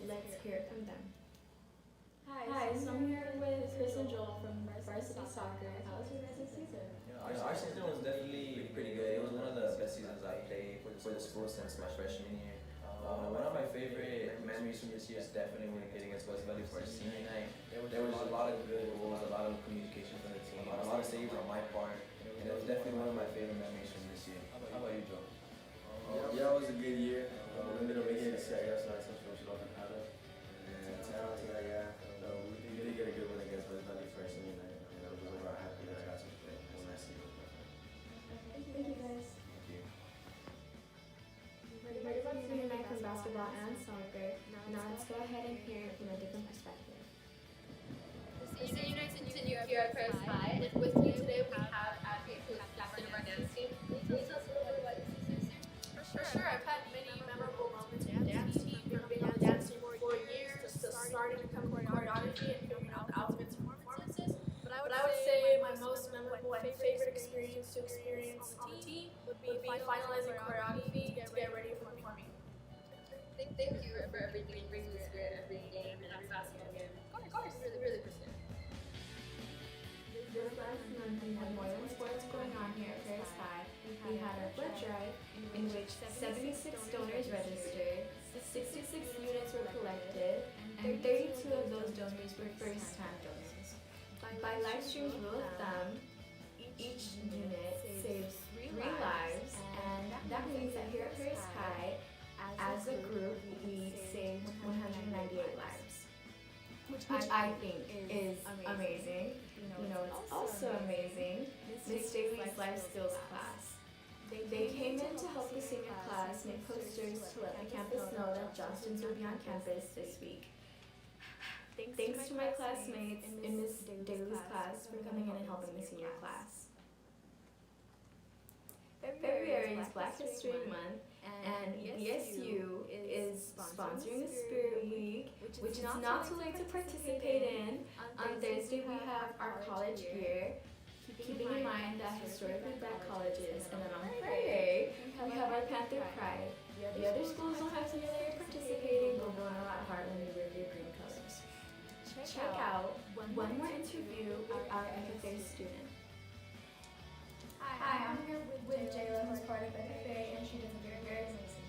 Let's hear it from them. Hi, so I'm here with Chris and Joel from Varsity Soccer. How was your guys' season? Our season was definitely pretty good. It was one of the best seasons I've played for the school since my freshman year. One of my favorite memories from this year is definitely when we played against West Valley for our senior night. There was a lot of good goals, a lot of communication from the team, a lot of saves on my part, and it was definitely one of my favorite memories from this year. How about you, Joe? Yeah, it was a good year. We ended up making it to CIS, so I touched what you love and had it. And town, yeah. So we did get a good win against West Valley for our senior night. And I was overall happy that I got to play. It was nice to see you. Thank you, guys. Thank you. We heard about senior night from basketball and soccer. Now let's go ahead and hear it from a different perspective. The senior night continue here at Paris High. With me today we have Abby, who is captain of our dance team. Can you tell us a little bit about your season this year? For sure, I've had many memorable moments with the dance team. From being on the dance team for 4 years, to starting to become choreography and figuring out the outfits and performances. But I would say my most memorable and favorite experience to experience on the team would be finalizing choreography to get ready for performing. Thank you for everything you bring to this great every game and every basketball game. Of course, really appreciate it. This last month we had more than sports going on here at Paris High. We had our blood drive, in which 76 donors registered, 66 units were collected, and 32 of those donors were first-time donors. By live stream's rule of thumb, each unit saves 3 lives, and that means that here at Paris High, as a group, we saved 198 lives, which I think is amazing. it's also amazing, Miss Daly's life skills class. They came in to help the senior class make posters to let the campus know that Johnston's will be on campus this week. Thanks to my classmates in Miss Daly's class for coming in and helping the senior class. February is Black History Month, and BSU is sponsoring a Spirit Week, which is not too late to participate in. On Thursday, we have our college year, keeping in mind that historically Black colleges, and then on Friday, we have our Panther Pride. The other schools don't have to be there participating, but we'll know at heart when we wear your green colors. Check out one more interview with our FFA student. Hi, I'm here with Jayla, who's part of FFA, and she does a very amazing.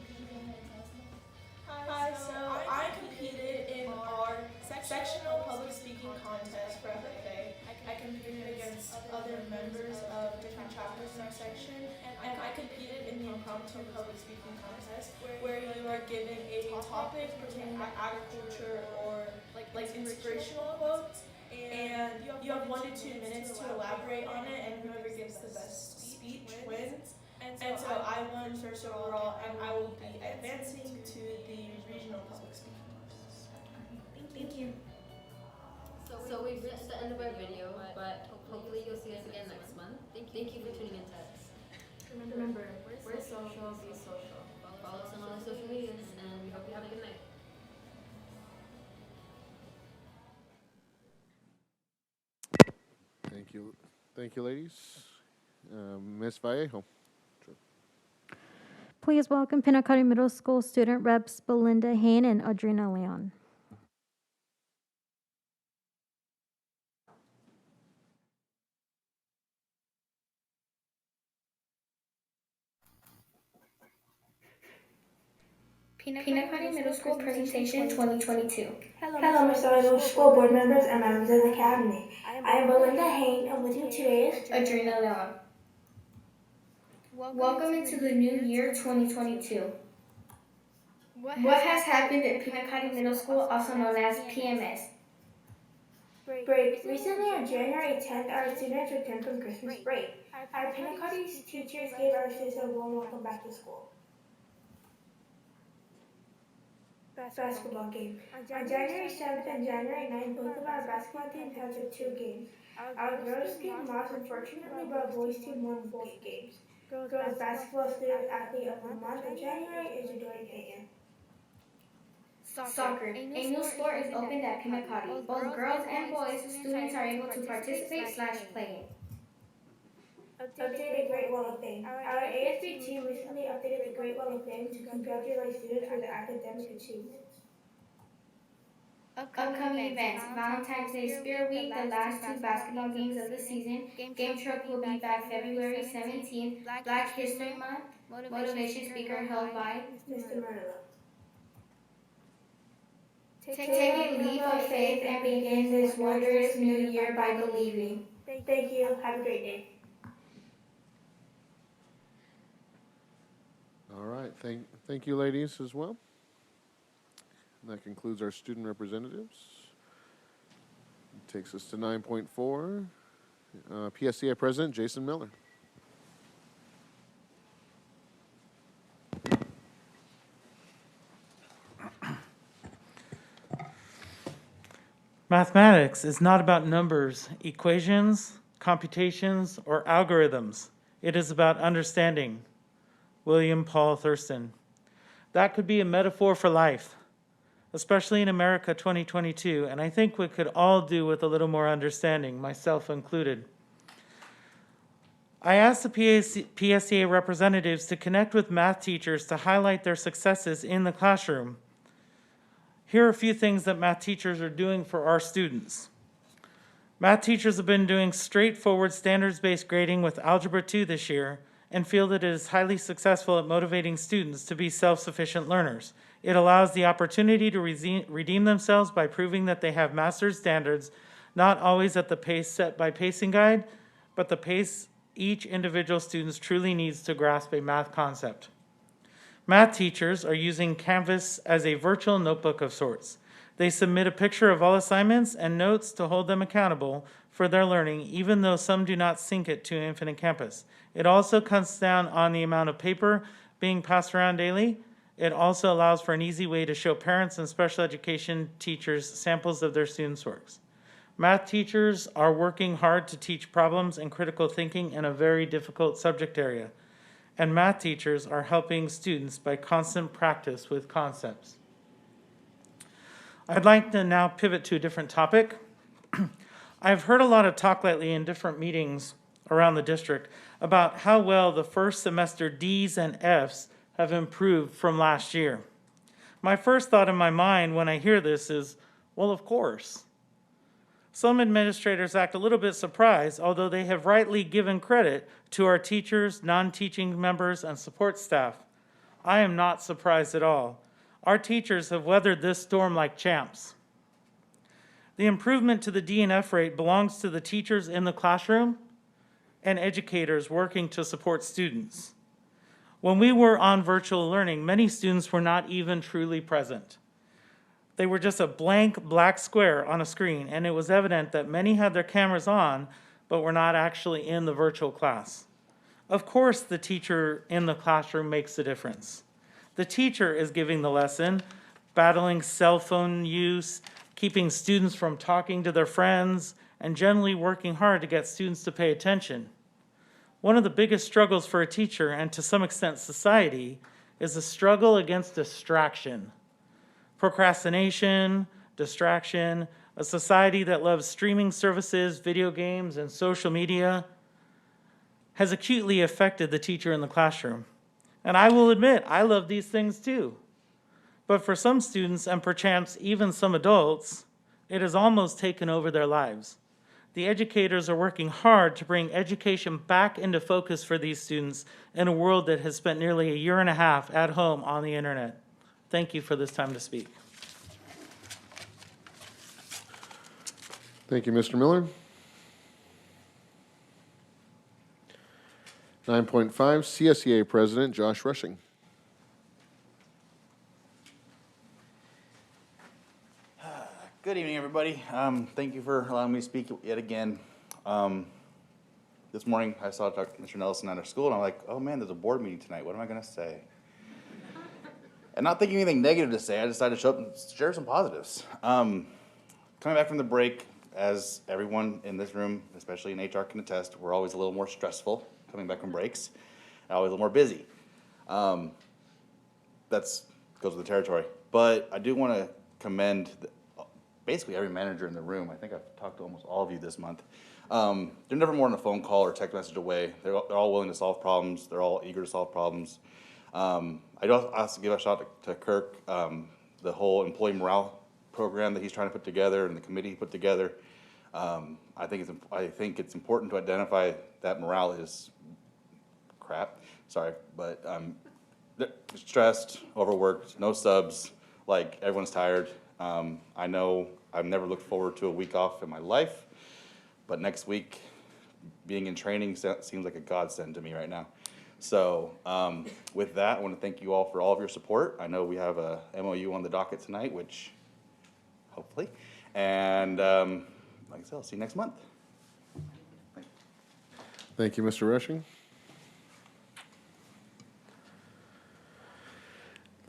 Hi, so I competed in our sectional public speaking contest for FFA. I competed against other members of different chapters in our section, and I competed in the impromptu public speaking contest, where you are given a topic pertaining to agriculture or like inspirational quotes, and you have 1 to 2 minutes to elaborate on it, and whoever gives the best speech wins. And so I won first overall, and I will be advancing to the regional public speaking contest. Thank you. So we've reached the end of our video, but hopefully you'll see us again next month. Thank you for tuning in to us. Remember, we're social, be social. Follow us on all our social medias, and we hope you have a good night. Thank you, ladies. Ms. Vallejo. Please welcome Pinacate Middle School student reps Belinda Hain and Adrina Leon. Pinacate Middle School Presentation 2022. Hello, Mr. School Board members and members of the Cabinet. I am Belinda Hain, and with me today is Adjourn. Welcome into the new year 2022. What has happened at Pinacate Middle School, also known as PMS? Break. Recently on January 10th, our students returned from Christmas break. Our Pinacate teachers gave our students a warm welcome back to school. Basketball game. On January 7th and January 9th, both of our basketball teams hosted 2 games. Our girls team lost, unfortunately, but our boys team won both games. Girls basketball student athlete of the month in January is Joy Payton. Soccer. A new sport is opened at Pinacate. Both girls and boys students are able to participate/play. Updated Great Wall of Fame. Our ASB team recently updated the Great Wall of Fame to congratulate students for their academic achievements. Upcoming events. Valentine's Day Spirit Week, the last 2 basketball games of the season. Game Truck will be back February 17th. Black History Month. Motivation speaker held by Mr. Murillo. Take a leap of faith and begin this wondrous new year by believing. Thank you. Have a great day. All right. Thank you, ladies, as well. And that concludes our student representatives. Takes us to 9.4. PSCI President Jason Miller. Mathematics is not about numbers, equations, computations, or algorithms. It is about understanding. William Paul Thurston. That could be a metaphor for life, especially in America 2022, and I think we could all do with a little more understanding, myself included. I asked the PSCA representatives to connect with math teachers to highlight their successes in the classroom. Here are a few things that math teachers are doing for our students. Math teachers have been doing straightforward standards-based grading with Algebra 2 this year and feel that it is highly successful at motivating students to be self-sufficient learners. It allows the opportunity to redeem themselves by proving that they have mastered standards, not always at the pace set by Pacing Guide, but the pace each individual student truly needs to grasp a math concept. Math teachers are using Canvas as a virtual notebook of sorts. They submit a picture of all assignments and notes to hold them accountable for their learning, even though some do not sync it to Infinite Campus. It also cuts down on the amount of paper being passed around daily. It also allows for an easy way to show parents and special education teachers samples of their students' works. Math teachers are working hard to teach problems and critical thinking in a very difficult subject area. And math teachers are helping students by constant practice with concepts. I'd like to now pivot to a different topic. I've heard a lot of talk lately in different meetings around the district about how well the first semester D's and F's have improved from last year. My first thought in my mind when I hear this is, well, of course. Some administrators act a little bit surprised, although they have rightly given credit to our teachers, non-teaching members, and support staff. I am not surprised at all. Our teachers have weathered this storm like champs. The improvement to the D and F rate belongs to the teachers in the classroom and educators working to support students. When we were on virtual learning, many students were not even truly present. They were just a blank black square on a screen, and it was evident that many had their cameras on, but were not actually in the virtual class. Of course, the teacher in the classroom makes a difference. The teacher is giving the lesson, battling cell phone use, keeping students from talking to their friends, and generally working hard to get students to pay attention. One of the biggest struggles for a teacher, and to some extent society, is the struggle against distraction. Procrastination, distraction, a society that loves streaming services, video games, and social media has acutely affected the teacher in the classroom. And I will admit, I love these things too. But for some students, and perchance even some adults, it has almost taken over their lives. The educators are working hard to bring education back into focus for these students in a world that has spent nearly a year and a half at home on the internet. Thank you for this time to speak. Thank you, Mr. Miller. 9.5, CSEA President Josh Rushing. Good evening, everybody. Thank you for allowing me to speak yet again. This morning, I saw Dr. Mr. Nelson at our school, and I'm like, oh man, there's a board meeting tonight. What am I going to say? And not thinking anything negative to say, I decided to show up and share some positives. Coming back from the break, as everyone in this room, especially in HR, can attest, we're always a little more stressful coming back from breaks, and always a little more busy. That goes with the territory. But I do want to commend basically every manager in the room. I think I've talked to almost all of you this month. They're never more than a phone call or text message away. They're all willing to solve problems. They're all eager to solve problems. I'd also give a shout out to Kirk, the whole employee morale program that he's trying to put together and the committee he put together. I think it's important to identify that morale is crap. Sorry, but stressed, overworked, no subs, like everyone's tired. I know I've never looked forward to a week off in my life, but next week, being in training seems like a godsend to me right now. So with that, I want to thank you all for all of your support. I know we have a MOU on the docket tonight, which hopefully, and like I said, I'll see you next month. Thank you, Mr. Rushing.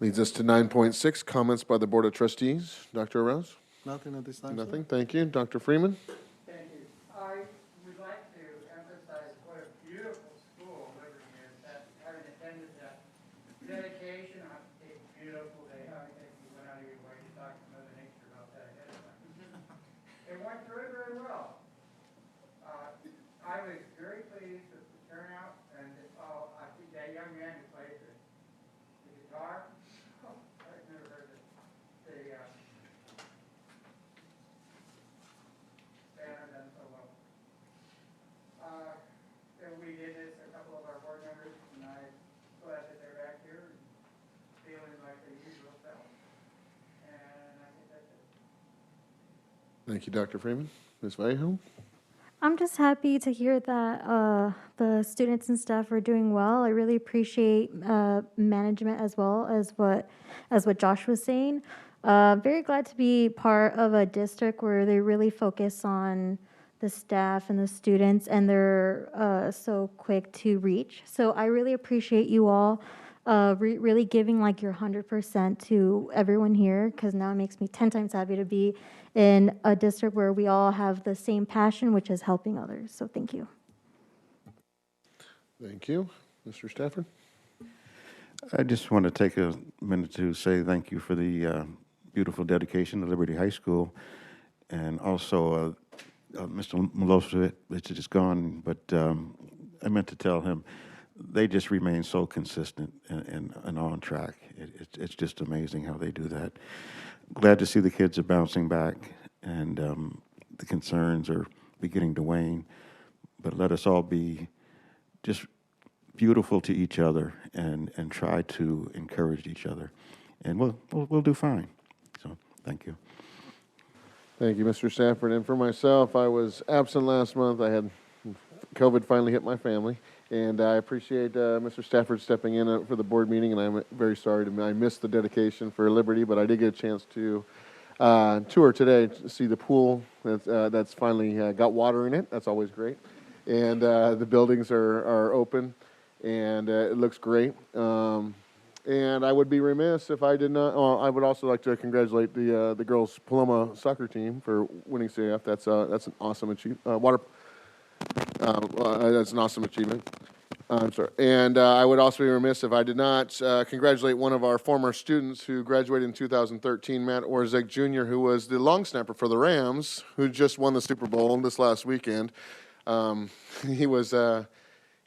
Leads us to 9.6, comments by the Board of Trustees. Dr. Arouse? Nothing at this time, sir. Nothing, thank you. Dr. Freeman? Thank you. I would like to emphasize what a beautiful school Liberty is, that having attended that dedication on a beautiful day. I think you went out of your way to talk to Mother Nature about that ahead of time. It went very, very well. I was very pleased with the turnout, and I think that young man who played the guitar, I've never heard the band done so well. And we did this, a couple of our board members, and I'm glad that they're back here and feeling like the usual self. And I think that's it. Thank you, Dr. Freeman. Ms. Vallejo? I'm just happy to hear that the students and staff are doing well. I really appreciate management as well as what Josh was saying. Very glad to be part of a district where they really focus on the staff and the students, and they're so quick to reach. So I really appreciate you all really giving like your 100% to everyone here, because now it makes me 10 times happy to be in a district where we all have the same passion, which is helping others. So thank you. Thank you. Mr. Stafford? I just want to take a minute to say thank you for the beautiful dedication to Liberty High School, and also Mr. Milosevic is gone, but I meant to tell him they just remain so consistent and on track. It's just amazing how they do that. Glad to see the kids are bouncing back, and the concerns are beginning to wane, but let us all be just beautiful to each other and try to encourage each other, and we'll do fine. So thank you. Thank you, Mr. Stafford. And for myself, I was absent last month. I had COVID finally hit my family, and I appreciate Mr. Stafford stepping in for the board meeting, and I'm very sorry I missed the dedication for Liberty, but I did get a chance to tour today to see the pool that's finally got water in it. That's always great. And the buildings are open, and it looks great. And I would be remiss if I did not. I would also like to congratulate the girls' Paloma soccer team for winning CAF. That's an awesome achievement. That's an awesome achievement. I'm sorry. And I would also be remiss if I did not congratulate one of our former students who graduated in 2013, Matt Orzek Jr., who was the long snapper for the Rams, who just won the Super Bowl this last weekend.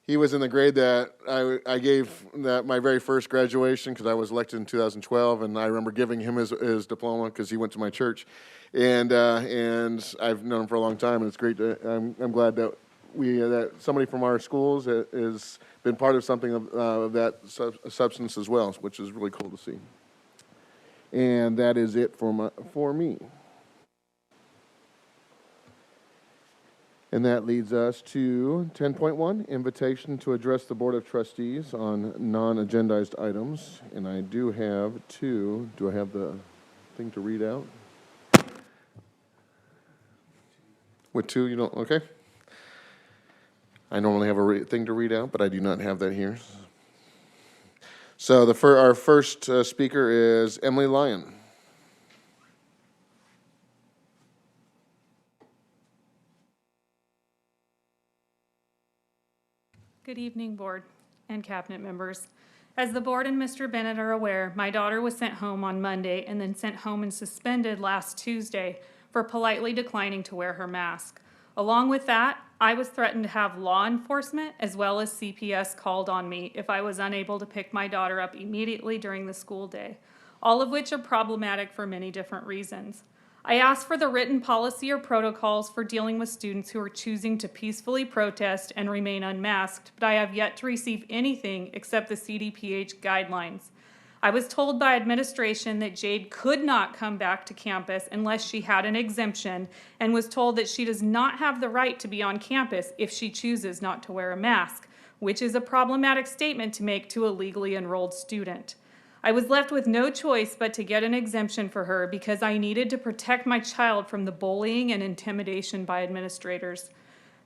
He was in the grade that I gave my very first graduation, because I was elected in 2012, and I remember giving him his diploma because he went to my church, and I've known him for a long time, and it's great I'm glad that that somebody from our schools has been part of something of that substance as well, which is really cool to see. And that is it for me. And that leads us to 10.1, invitation to address the Board of Trustees on non-agendized items. And I do have two. Do I have the thing to read out? With two, you don't? Okay. I normally have a thing to read out, but I do not have that here. So our first speaker is Emily Lyon. Good evening, board and cabinet members. As the board and Mr. Bennett are aware, my daughter was sent home on Monday and then sent home and suspended last Tuesday for politely declining to wear her mask. Along with that, I was threatened to have law enforcement as well as CPS called on me if I was unable to pick my daughter up immediately during the school day, all of which are problematic for many different reasons. I asked for the written policy or protocols for dealing with students who are choosing to peacefully protest and remain unmasked, but I have yet to receive anything except the CDPH guidelines. I was told by administration that Jade could not come back to campus unless she had an exemption, and was told that she does not have the right to be on campus if she chooses not to wear a mask, which is a problematic statement to make to a legally enrolled student. I was left with no choice but to get an exemption for her because I needed to protect my child from the bullying and intimidation by administrators.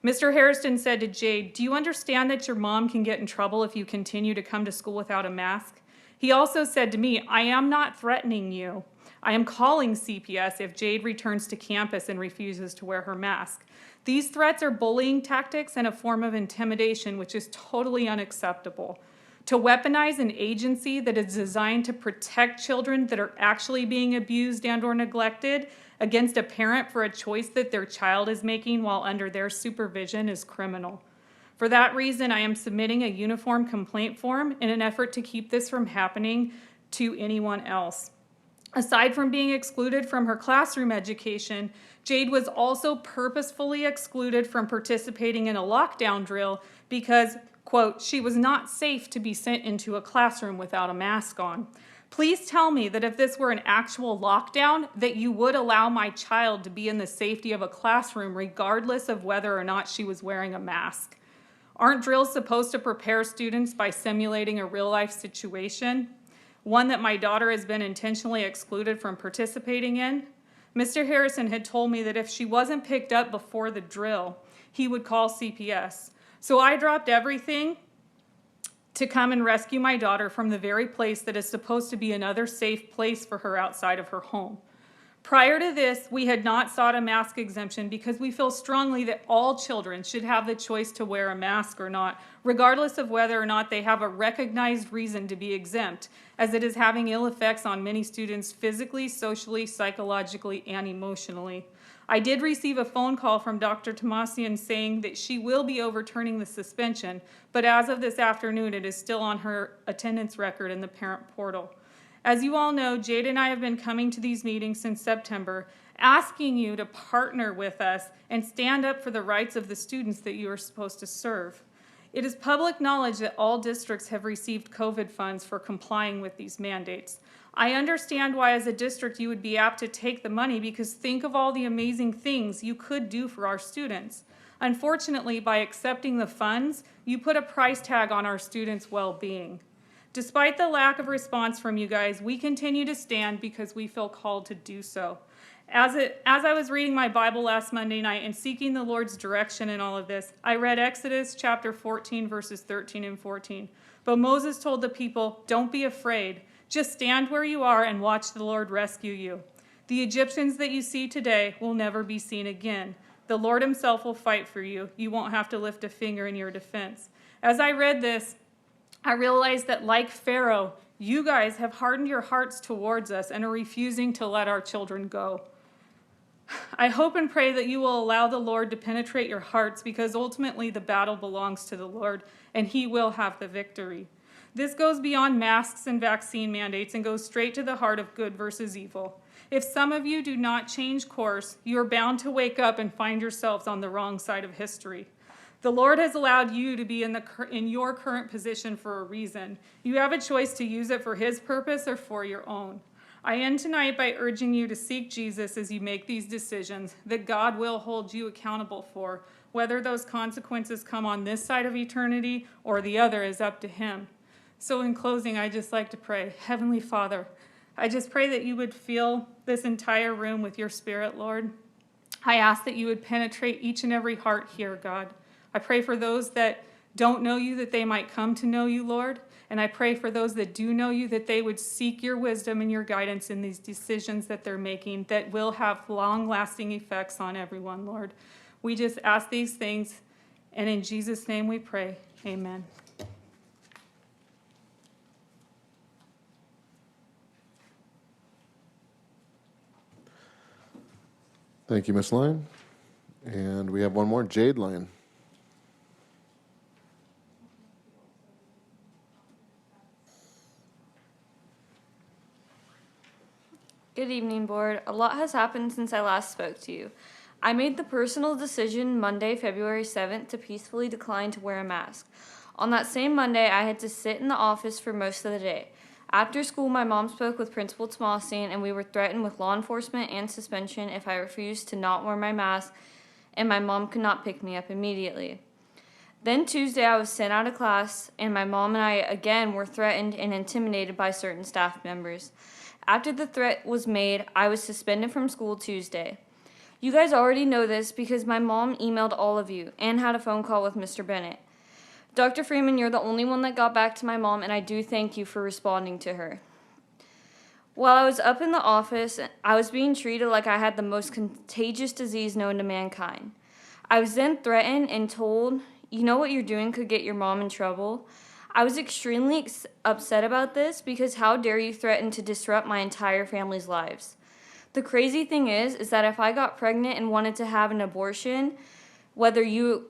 Mr. Hairston said to Jade, "Do you understand that your mom can get in trouble if you continue to come to school without a mask?" He also said to me, "I am not threatening you. I am calling CPS if Jade returns to campus and refuses to wear her mask." These threats are bullying tactics and a form of intimidation, which is totally unacceptable. To weaponize an agency that is designed to protect children that are actually being abused and or neglected against a parent for a choice that their child is making while under their supervision is criminal. For that reason, I am submitting a uniform complaint form in an effort to keep this from happening to anyone else. Aside from being excluded from her classroom education, Jade was also purposefully excluded from participating in a lockdown drill because, quote, she was not safe to be sent into a classroom without a mask on. Please tell me that if this were an actual lockdown, that you would allow my child to be in the safety of a classroom regardless of whether or not she was wearing a mask. Aren't drills supposed to prepare students by simulating a real-life situation? One that my daughter has been intentionally excluded from participating in? Mr. Harrison had told me that if she wasn't picked up before the drill, he would call CPS. So I dropped everything to come and rescue my daughter from the very place that is supposed to be another safe place for her outside of her home. Prior to this, we had not sought a mask exemption because we feel strongly that all children should have the choice to wear a mask or not, regardless of whether or not they have a recognized reason to be exempt, as it is having ill effects on many students physically, socially, psychologically, and emotionally. I did receive a phone call from Dr. Tomasian saying that she will be overturning the suspension, but as of this afternoon, it is still on her attendance record in the parent portal. As you all know, Jade and I have been coming to these meetings since September, asking you to partner with us and stand up for the rights of the students that you are supposed to serve. It is public knowledge that all districts have received COVID funds for complying with these mandates. I understand why as a district you would be apt to take the money, because think of all the amazing things you could do for our students. Unfortunately, by accepting the funds, you put a price tag on our students' well-being. Despite the lack of response from you guys, we continue to stand because we feel called to do so. As I was reading my Bible last Monday night and seeking the Lord's direction in all of this, I read Exodus chapter 14, verses 13 and 14. But Moses told the people, "Don't be afraid. Just stand where you are and watch the Lord rescue you. The Egyptians that you see today will never be seen again. The Lord himself will fight for you. You won't have to lift a finger in your defense." As I read this, I realized that like Pharaoh, you guys have hardened your hearts towards us and are refusing to let our children go. I hope and pray that you will allow the Lord to penetrate your hearts, because ultimately the battle belongs to the Lord and he will have the victory. This goes beyond masks and vaccine mandates and goes straight to the heart of good versus evil. If some of you do not change course, you are bound to wake up and find yourselves on the wrong side of history. The Lord has allowed you to be in your current position for a reason. You have a choice to use it for his purpose or for your own. I end tonight by urging you to seek Jesus as you make these decisions that God will hold you accountable for. Whether those consequences come on this side of eternity or the other is up to him. So in closing, I just like to pray. Heavenly Father, I just pray that you would fill this entire room with your Spirit, Lord. I ask that you would penetrate each and every heart here, God. I pray for those that don't know you, that they might come to know you, Lord. And I pray for those that do know you, that they would seek your wisdom and your guidance in these decisions that they're making that will have long-lasting effects on everyone, Lord. We just ask these things, and in Jesus' name we pray. Amen. Thank you, Ms. Lyon. And we have one more, Jade Lyon. Good evening, Board. A lot has happened since I last spoke to you. I made the personal decision Monday, February 7th, to peacefully decline to wear a mask. On that same Monday, I had to sit in the office for most of the day. After school, my mom spoke with Principal Tomasian, and we were threatened with law enforcement and suspension if I refused to not wear my mask, and my mom could not pick me up immediately. Then Tuesday, I was sent out of class, and my mom and I again were threatened and intimidated by certain staff members. After the threat was made, I was suspended from school Tuesday. You guys already know this because my mom emailed all of you and had a phone call with Mr. Bennett. Dr. Freeman, you're the only one that got back to my mom, and I do thank you for responding to her. While I was up in the office, I was being treated like I had the most contagious disease known to mankind. I was then threatened and told, "You know what you're doing could get your mom in trouble." I was extremely upset about this because how dare you threaten to disrupt my entire family's lives. The crazy thing is that if I got pregnant and wanted to have an abortion, whether you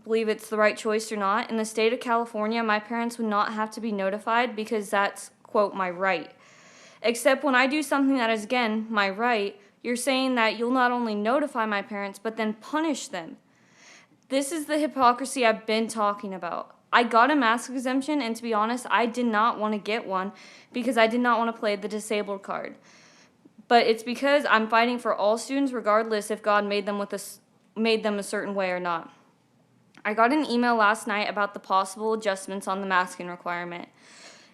believe it's the right choice or not, in the state of California, my parents would not have to be notified because that's, quote, my right. Except when I do something that is, again, my right, you're saying that you'll not only notify my parents, but then punish them. This is the hypocrisy I've been talking about. I got a mask exemption, and to be honest, I did not want to get one because I did not want to play the disabled card. But it's because I'm fighting for all students regardless if God made them a certain way or not. I got an email last night about the possible adjustments on the masking requirement.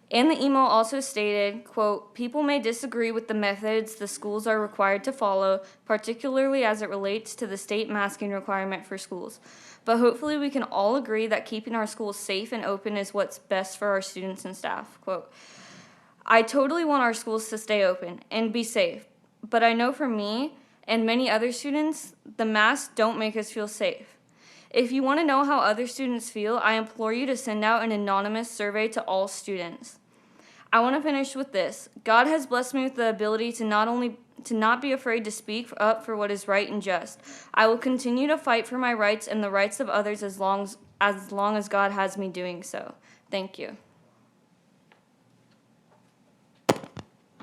And the email also stated, quote, people may disagree with the methods the schools are required to follow, particularly as it relates to the state masking requirement for schools. But hopefully we can all agree that keeping our schools safe and open is what's best for our students and staff. Quote, I totally want our schools to stay open and be safe, but I know for me and many other students, the masks don't make us feel safe. If you want to know how other students feel, I implore you to send out an anonymous survey to all students. I want to finish with this. God has blessed me with the ability to not be afraid to speak up for what is right and just. I will continue to fight for my rights and the rights of others as long as God has me doing so. Thank you.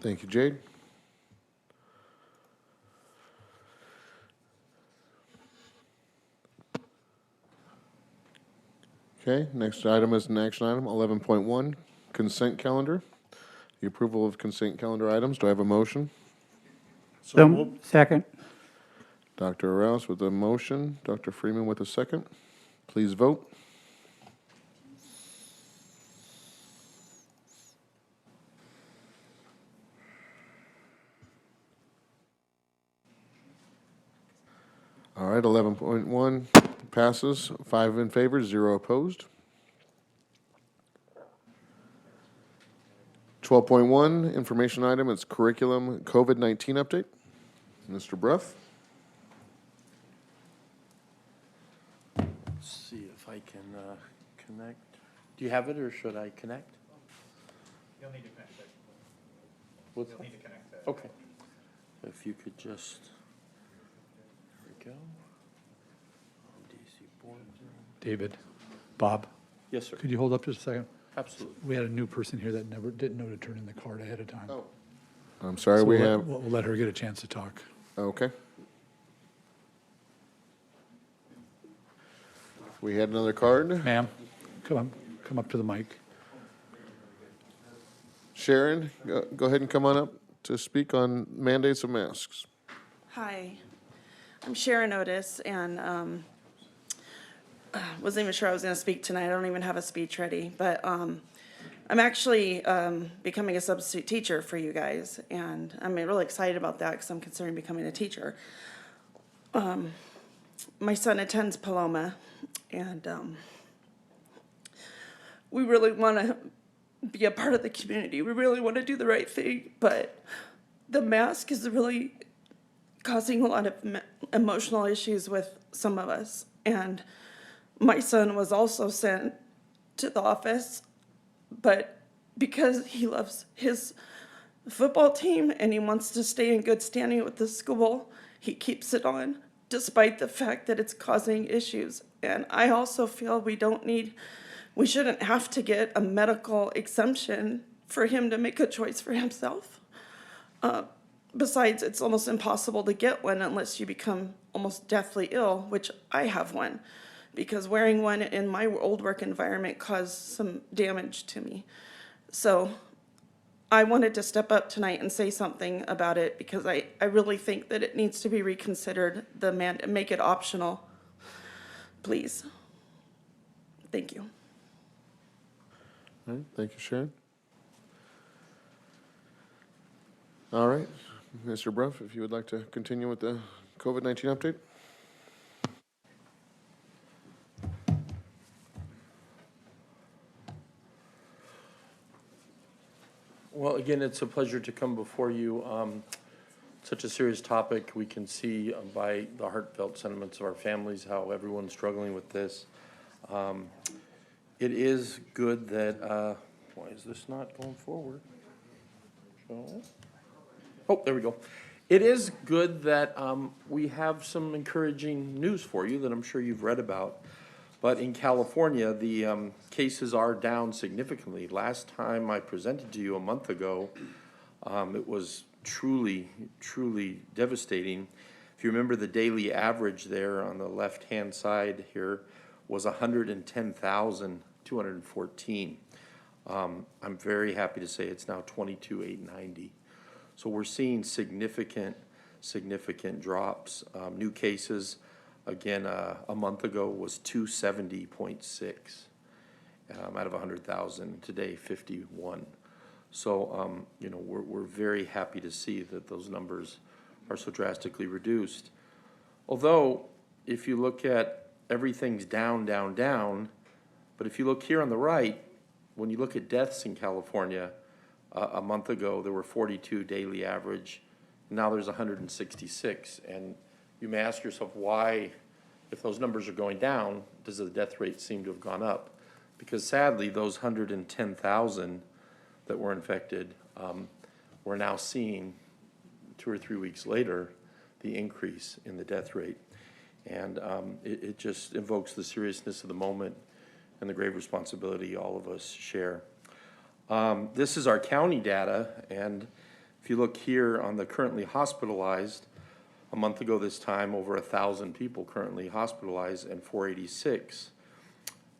Thank you, Jade. Okay, next item is an action item, 11.1, consent calendar. The approval of consent calendar items. Do I have a motion? Second. Dr. Rouse with a motion, Dr. Freeman with a second. Please vote. All right, 11.1 passes, 5 in favor, 0 opposed. 12.1, information item, it's curriculum COVID-19 update. Mr. Bruff? Let's see if I can connect. Do you have it, or should I connect? You'll need to connect it. What's You'll that? need to connect it. Okay. If you could just, there we go. DC board. David, Bob? Yes, sir. Could you hold up just a second? Absolutely. We had a new person here that didn't know to turn in the card ahead of time. Oh. I'm sorry, So we we'll have, We'll let her get a chance to talk. okay. We had another card. Ma'am, come up to the mic. Sharon, go ahead and come on up to speak on mandates of masks. Hi, I'm Sharon Otis, and wasn't even sure I was going to speak tonight. I don't even have a speech ready, but I'm actually becoming a substitute teacher for you guys, and I'm really excited about that because I'm considering becoming a teacher. My son attends Paloma, and we really want to be a part of the community. We really want to do the right thing, but the mask is really causing a lot of emotional issues with some of us. And my son was also sent to the office, but because he loves his football team and he wants to stay in good standing with the school, he keeps it on, despite the fact that it's causing issues. And I also feel we shouldn't have to get a medical exemption for him to make a choice for himself. Besides, it's almost impossible to get one unless you become almost deathly ill, which I have one, because wearing one in my old work environment caused some damage to me. So I wanted to step up tonight and say something about it because I really think that it needs to be reconsidered, make it optional, please. Thank you. All right, thank you, Sharon. All right, Mr. Bruff, if you would like to continue with the COVID-19 update. Well, again, it's a pleasure to come before you. Such a serious topic. We can see by the heartfelt sentiments of our families how everyone's struggling with this. It is good that, why is this not going forward? Oh, there we go. It is good that we have some encouraging news for you that I'm sure you've read about. But in California, the cases are down significantly. Last time I presented to you a month ago, it was truly, truly devastating. If you remember, the daily average there on the left-hand side here was 110,214. I'm very happy to say it's now 22,890. So we're seeing significant drops. New cases, again, a month ago was 270.6 out of 100,000. Today, 51. So, you know, we're very happy to see that those numbers are so drastically reduced. Although, if you look at everything's down, down, down, but if you look here on the right, when you look at deaths in California, a month ago, there were 42 daily average. Now there's 166. And you may ask yourself why, if those numbers are going down, does the death rate seem to have gone up? Because sadly, those 110,000 that were infected, we're now seeing 2 or 3 weeks later, the increase in the death rate. And it just invokes the seriousness of the moment and the grave responsibility all of us share. This is our county data, and if you look here on the currently hospitalized, a month ago this time, over 1,000 people currently hospitalized and 486.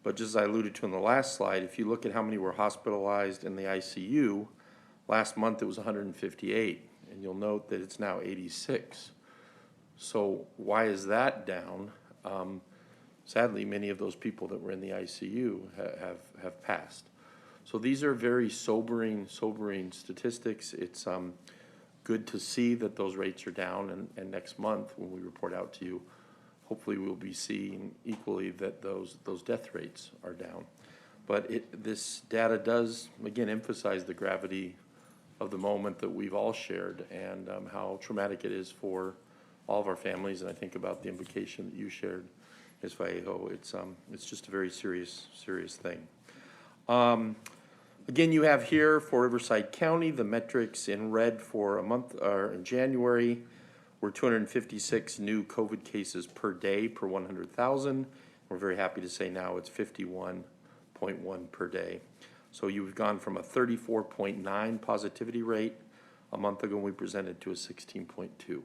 But just as I alluded to in the last slide, if you look at how many were hospitalized in the ICU, last month it was 158, and you'll note that it's now 86. So why is that down? Sadly, many of those people that were in the ICU have passed. So these are very sobering statistics. It's good to see that those rates are down, and next month when we report out to you, hopefully we'll be seeing equally that those death rates are down. But this data does, again, emphasize the gravity of the moment that we've all shared and how traumatic it is for all of our families. And I think about the implication that you shared, Ms. Vallejo. It's just a very serious thing. Again, you have here for Riverside County, the metrics in red for a month, or in January, were 256 new COVID cases per day per 100,000. We're very happy to say now it's 51.1 per day. So you've gone from a 34.9 positivity rate a month ago when we presented to a 16.2.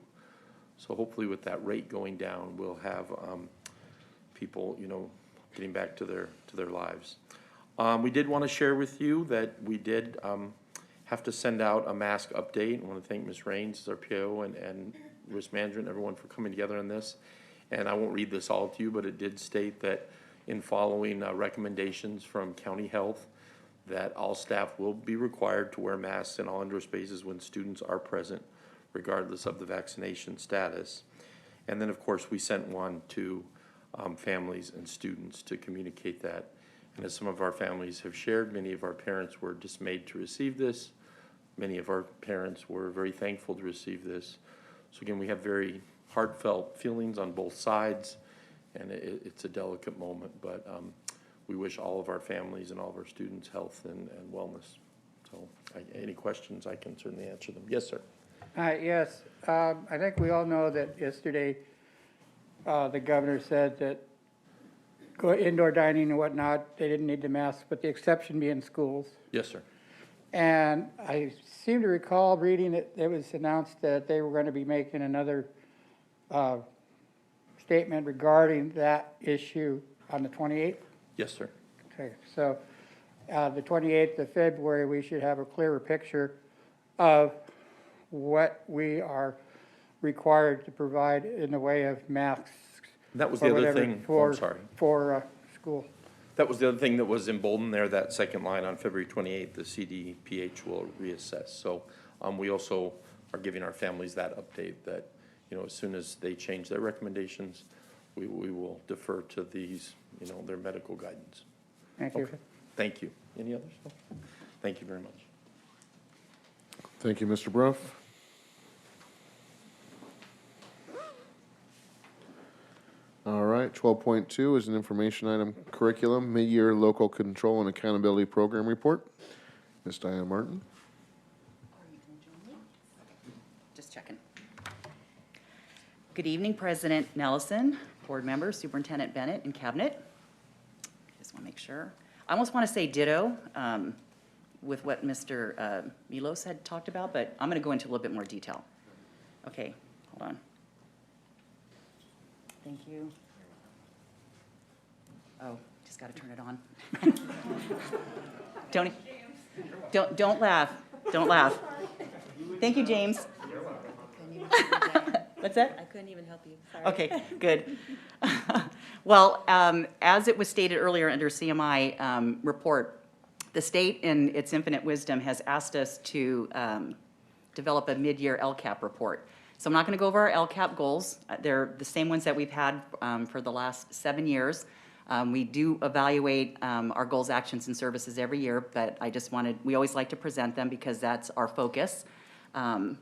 So hopefully with that rate going down, we'll have people, you know, getting back to their lives. We did want to share with you that we did have to send out a mask update. I want to thank Ms. Raines, our PO, and risk management, everyone for coming together on this. And I won't read this all to you, but it did state that in following recommendations from County Health, that all staff will be required to wear masks in all indoor spaces when students are present, regardless of the vaccination status. And then, of course, we sent one to families and students to communicate that. And as some of our families have shared, many of our parents were dismayed to receive this. Many of our parents were very thankful to receive this. So again, we have very heartfelt feelings on both sides, and it's a delicate moment, but we wish all of our families and all of our students health and wellness. So any questions, I can certainly answer them. Yes, sir. Yes, I think we all know that yesterday the governor said that indoor dining and whatnot, they didn't need the masks, but the exception being schools. Yes, sir. And I seem to recall reading it was announced that they were going to be making another statement regarding that issue on the 28th. Yes, sir. Okay, so the 28th of February, we should have a clearer picture of what we are required to provide in the way of masks. That was the other thing, for, I'm sorry. For school. That was the other thing that was emboldened there, that second line on February 28th, the CDPH will reassess. So we also are giving our families that update that, you know, as soon as they change their recommendations, we will defer to these, you know, their medical guidance. Thank you. Okay. Thank you. Any others? No? Thank you very much. Thank you, Mr. Bruff. All right, 12.2 is an information item, curriculum, mid-year local control and accountability program report. Ms. Diana Martin. Just checking. Good evening, President Nelson, board members, Superintendent Bennett, and Cabinet. Just want to make sure. I almost want to say ditto with what Mr. Milos had talked about, but I'm going to go into a little bit more detail. Okay, hold on. Thank you. Oh, just got to turn it on. Don't laugh. Don't laugh. Thank you, James. What's that? I couldn't even help you. Sorry. Okay, good. Well, as it was stated earlier under CMI report, The state, in its infinite wisdom, has asked us to develop a mid-year LCAP report. So I'm not going to go over our LCAP goals. They're the same ones that we've had for the last 7 years. We do evaluate our goals, actions, and services every year, but we always like to present them because that's our focus. That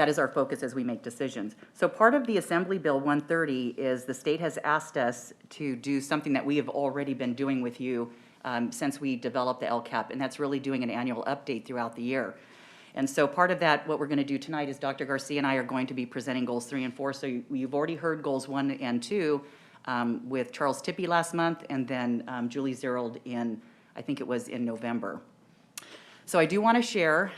is our focus as we make decisions. So part of the Assembly Bill 130 is the state has asked us to do something that we have already been doing with you since we developed the LCAP, and that's really doing an annual update throughout the year. And so part of that, what we're going to do tonight is Dr. Garcia and I are going to be presenting goals 3 and 4. So you've already heard goals 1 and 2 with Charles Tippie last month, and then Julie Zerold I think it was in November. So I do want to share,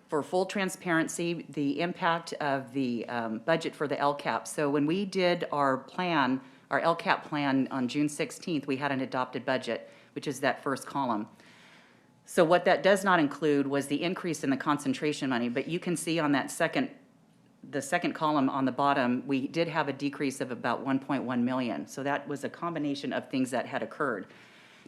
for full transparency, the impact of the budget for the LCAP. So when we did our plan, our LCAP plan on June 16th, we had an adopted budget, which is that first column. So what that does not include was the increase in the concentration money, but you can see on that the second column on the bottom, we did have a decrease of about 1.1 million. So that was a combination of things that had occurred.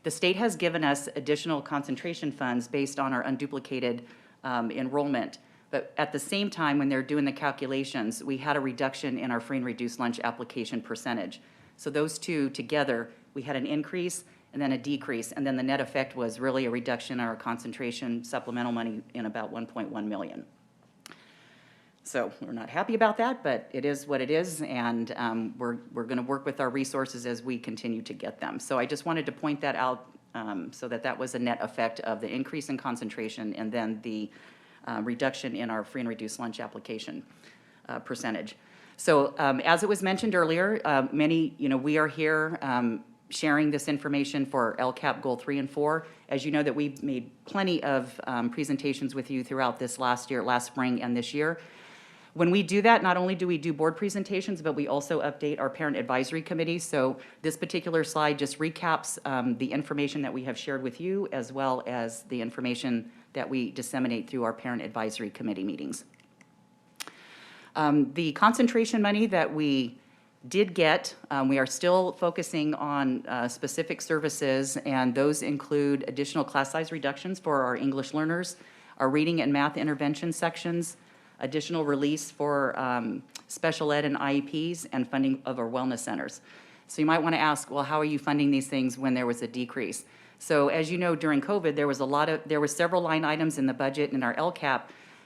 The state has given us additional concentration funds based on our unduplicated enrollment. But at the same time, when they're doing the calculations, we had a reduction in our free and reduced lunch application percentage. So those two together, we had an increase and then a decrease, and then the net effect was really a reduction in our concentration supplemental money in about 1.1 million. So we're not happy about that, but it is what it is, and we're going to work with our resources as we continue to get them. So I just wanted to point that out so that was a net effect of the increase in concentration and then the reduction in our free and reduced lunch application percentage. So as it was mentioned earlier, we are here sharing this information for LCAP Goal 3 and 4. As you know, that we've made plenty of presentations with you throughout this last spring and this year. When we do that, not only do we do board presentations, but we also update our parent advisory committee. So this particular slide just recaps the information that we have shared with you, as well as the information that we disseminate through our parent advisory committee meetings. The concentration money that we did get, we are still focusing on specific services, and those include additional class size reductions for our English learners, our reading and math intervention sections, additional release for special ed and IEPs, and funding of our wellness centers. So you might want to ask, well, how are you funding these things when there was a decrease? So as you know, during COVID, there were several line items in the budget in our LCAP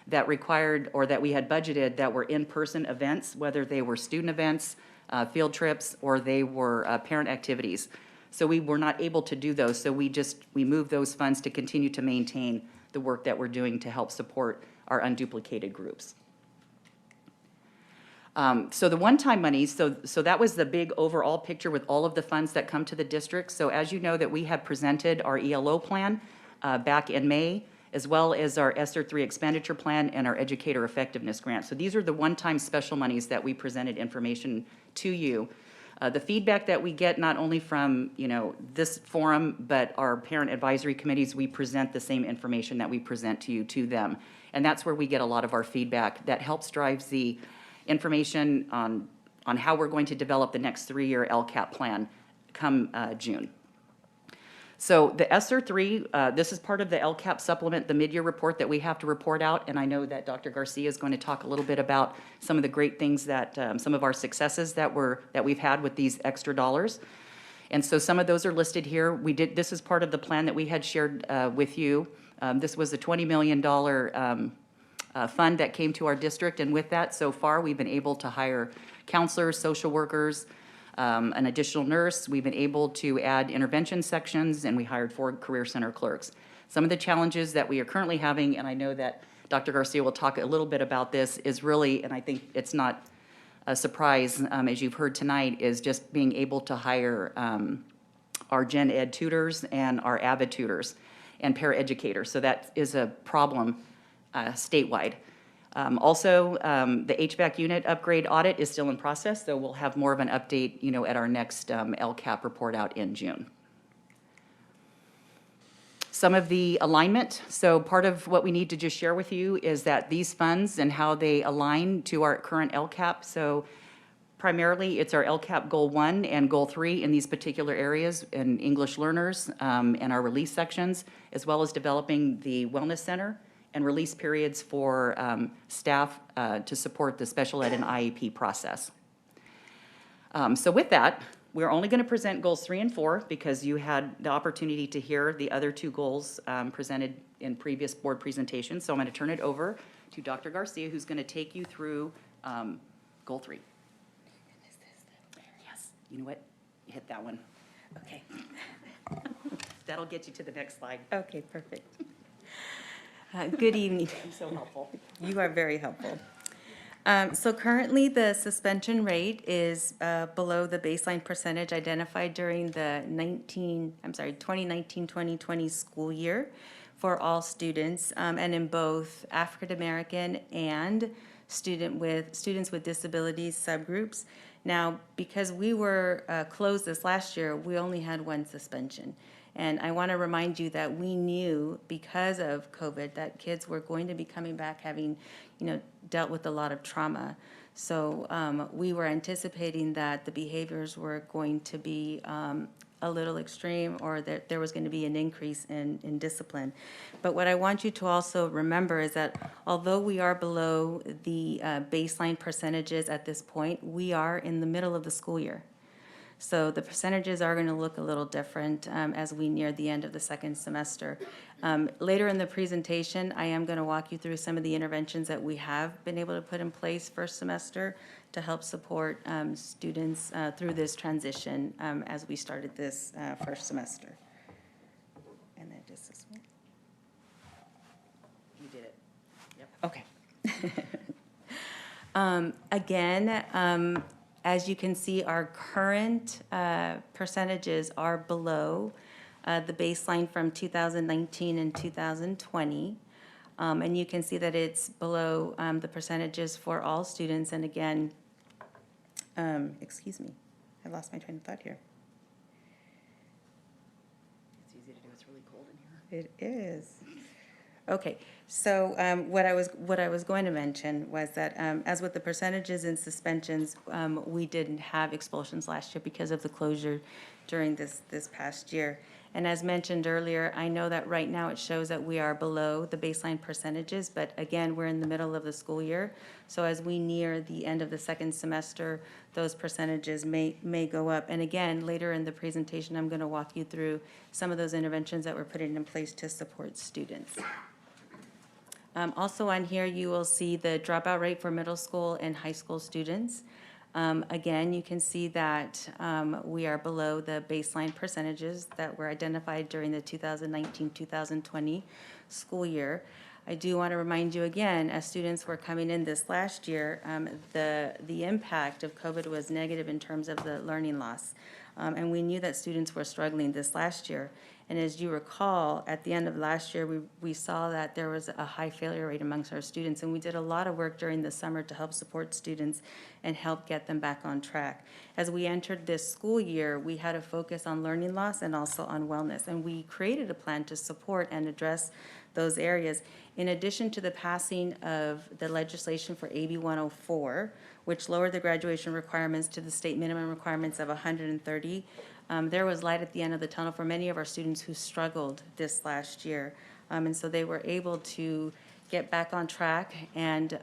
that required, or that we had budgeted, that were in-person events, whether they were student events, field trips, or they were parent activities. So we were not able to do those, so we moved those funds to continue to maintain the work that we're doing to help support our unduplicated groups. So the one-time money, so that was the big overall picture with all of the funds that come to the district. So as you know, that we have presented our ELO plan back in May, as well as our ESSER 3 expenditure plan and our educator effectiveness grant. So these are the one-time special monies that we presented information to you. The feedback that we get not only from this forum, but our parent advisory committees, we present the same information that we present to you to them. And that's where we get a lot of our feedback that helps drives the information on how we're going to develop the next 3-year LCAP plan come June. So the ESSER 3, this is part of the LCAP supplement, the mid-year report that we have to report out, and I know that Dr. Garcia is going to talk a little bit about some of the great things that, some of our successes that we've had with these extra dollars. And so some of those are listed here. This is part of the plan that we had shared with you. This was a $20 million fund that came to our district, and with that, so far, we've been able to hire counselors, social workers, an additional nurse. We've been able to add intervention sections, and we hired 4 career center clerks. Some of the challenges that we are currently having, and I know that Dr. Garcia will talk a little bit about this, is really, and I think it's not a surprise, as you've heard tonight, is just being able to hire our gen ed tutors and our AVID tutors and paraeducators. So that is a problem statewide. Also, the HVAC unit upgrade audit is still in process, so we'll have more of an update, at our next LCAP report out in June. Some of the alignment. So part of what we need to just share with you is that these funds and how they align to our current LCAP. So Primarily, it's our LCAP Goal 1 and Goal 3 in these particular areas, in English learners and our release sections, as well as developing the Wellness Center and release periods for staff to support the special ed and IEP process. So with that, we're only going to present goals 3 and 4 because you had the opportunity to hear the other 2 goals presented in previous board presentations. So I'm going to turn it over to Dr. Garcia, who's going to take you through goal 3. Yes, you know what? You hit that one. Okay. That'll get you to the next slide. Okay, perfect. Good evening. You're so helpful. You are very helpful. So currently, the suspension rate is below the baseline percentage identified during the 2019-2020 school year for all students, and in both African American and students with disabilities subgroups. Now, because we were closed this last year, we only had 1 suspension. And I want to remind you that we knew because of COVID that kids were going to be coming back having, dealt with a lot of trauma. So we were anticipating that the behaviors were going to be a little extreme, or that there was going to be an increase in discipline. But what I want you to also remember is that although we are below the baseline percentages at this point, we are in the middle of the school year. So the percentages are going to look a little different as we near the end of the second semester. Later in the presentation, I am going to walk you through some of the interventions that we have been able to put in place first semester to help support students through this transition as we started this first semester. And then just this one. You did it. Yep. Okay. Again, as you can see, our current percentages are below the baseline from 2019 and 2020. And you can see that it's below the percentages for all students. And again, excuse me, I lost my train of thought here. It's easy to do. It's really cold in here. It is. Okay, so what I was going to mention was that as with the percentages and suspensions, we didn't have expulsions last year because of the closure during this past year. And as mentioned earlier, I know that right now it shows that we are below the baseline percentages, but again, we're in the middle of the school year. So as we near the end of the second semester, those percentages may go up. And again, later in the presentation, I'm going to walk you through some of those interventions that we're putting in place to support students. Also on here, you will see the dropout rate for middle school and high school students. Again, you can see that we are below the baseline percentages that were identified during the 2019-2020 school year. I do want to remind you again, as students were coming in this last year, the impact of COVID was negative in terms of the learning loss. And we knew that students were struggling this last year. And as you recall, at the end of last year, we saw that there was a high failure rate amongst our students, and we did a lot of work during the summer to help support students and help get them back on track. As we entered this school year, we had a focus on learning loss and also on wellness, and we created a plan to support and address those areas. In addition to the passing of the legislation for AB 104, which lowered the graduation requirements to the state minimum requirements of 130, there was light at the end of the tunnel for many of our students who struggled this last year. And so they were able to get back on track and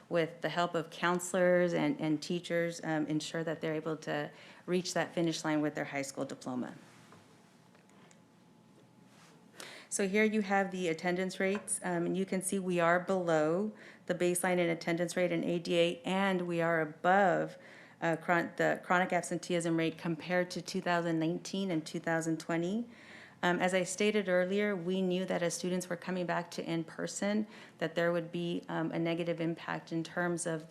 with the help of counselors and teachers, ensure that they're able to reach that finish line with their high school diploma. So here you have the attendance rates, and you can see we are below the baseline in attendance rate in ADA, and we are above the chronic absenteeism rate compared to 2019 and 2020. As I stated earlier, we knew that as students were coming back to in-person, that there would be a negative impact in terms of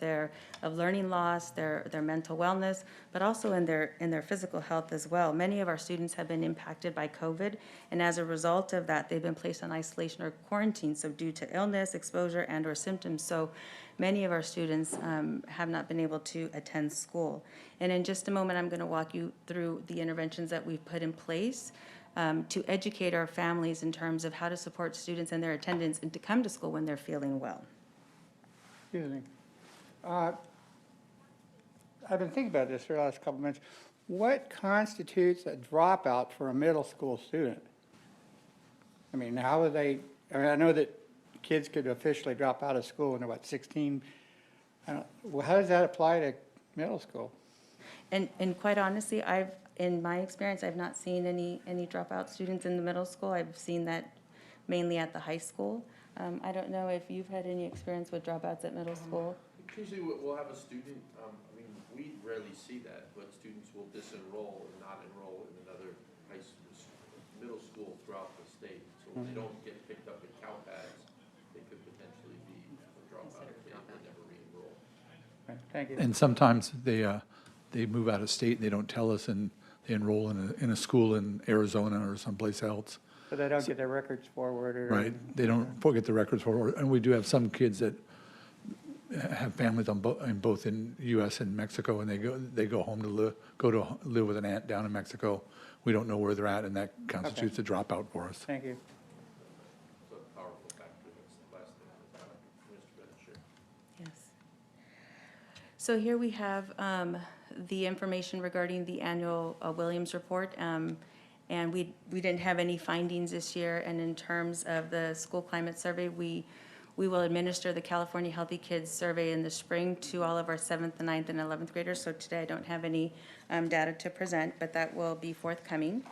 learning loss, their mental wellness, but also in their physical health as well. Many of our students have been impacted by COVID, and as a result of that, they've been placed on isolation or quarantine, so due to illness, exposure, and or symptoms. So many of our students have not been able to attend school. And in just a moment, I'm going to walk you through the interventions that we've put in place to educate our families in terms of how to support students and their attendance and to come to school when they're feeling well. Excuse me. I've been thinking about this for the last couple of minutes. What constitutes a dropout for a middle school student? I mean, how would they, I mean, I know that kids could officially drop out of school when they're, what, 16? Well, how does that apply to middle school? And quite honestly, in my experience, I've not seen any dropout students in the middle school. I've seen that mainly at the high school. I don't know if you've had any experience with dropouts at middle school. Usually we'll have a student, I mean, we rarely see that, but students will disenroll and not enroll in another middle school throughout the state. So if they don't get picked up in CalPads, they could potentially be a dropout if they never re-enroll. Thank you. And sometimes they move out of state and they don't tell us, and they enroll in a school in Arizona or someplace else. So they don't get their records forwarded? Right, they don't get the records forward, and we do have some kids that have families both in U.S. and Mexico, and they go home to live with an aunt down in Mexico. We don't know where they're at, and that constitutes a dropout for us. Thank you. It's a powerful factor. That's the last thing Mr. Bennett shared. Yes. So here we have the information regarding the annual Williams report. And we didn't have any findings this year. And in terms of the school climate survey, we will administer the California Healthy Kids survey in the spring to all of our 7th, 9th, and 11th graders. So today I don't have any data to present, but that will be forthcoming.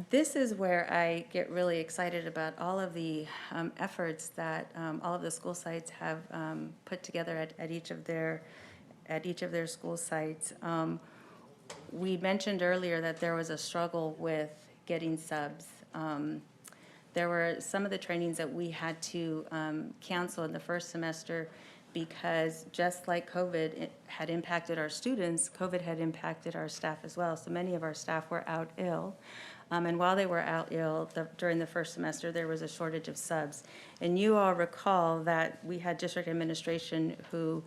This is where I get really excited about all of the efforts that all of the school sites have put together at each of their school sites. We mentioned earlier that there was a struggle with getting subs. There were some of the trainings that we had to cancel in the first semester because just like COVID had impacted our students, COVID had impacted our staff as well. So many of our staff were out ill. And while they were out ill during the first semester, there was a shortage of subs. And you all recall that we had district administration who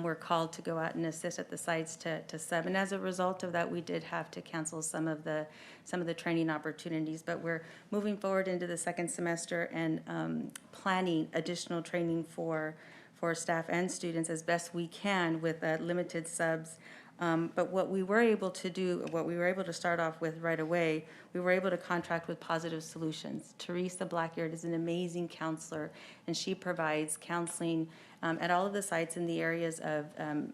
were called to go out and assist at the sites to sub. And as a result of that, we did have to cancel some of the training opportunities. But we're moving forward into the second semester and planning additional training for staff and students as best we can with limited subs. But what we were able to do, what we were able to start off with right away, we were able to contract with Positive Solutions. Teresa Blackyard is an amazing counselor, and she provides counseling at all of the sites in the areas of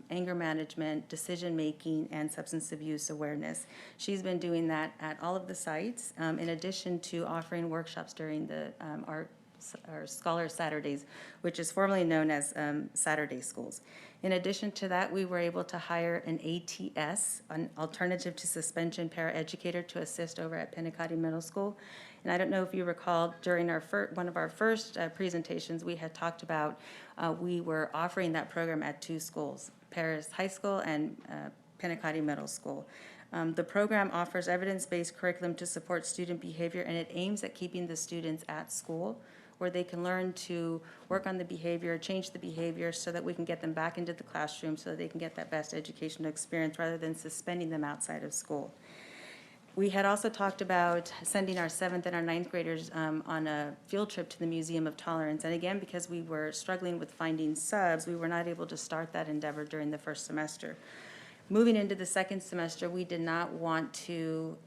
anger management, decision-making, and substance abuse awareness. She's been doing that at all of the sites, in addition to offering workshops during our Scholar Saturdays, which is formerly known as Saturday schools. In addition to that, we were able to hire an ATS, an alternative to suspension paraeducator, to assist over at Pinacati Middle School. And I don't know if you recall, during one of our first presentations, we had talked about we were offering that program at 2 schools, Paris High School and Pinacati Middle School. The program offers evidence-based curriculum to support student behavior, and it aims at keeping the students at school, where they can learn to work on the behavior, change the behavior, so that we can get them back into the classroom so that they can get that best educational experience rather than suspending them outside of school. We had also talked about sending our 7th and our 9th graders on a field trip to the Museum of Tolerance. And again, because we were struggling with finding subs, we were not able to start that endeavor during the first semester. Moving into the second semester, we did not want to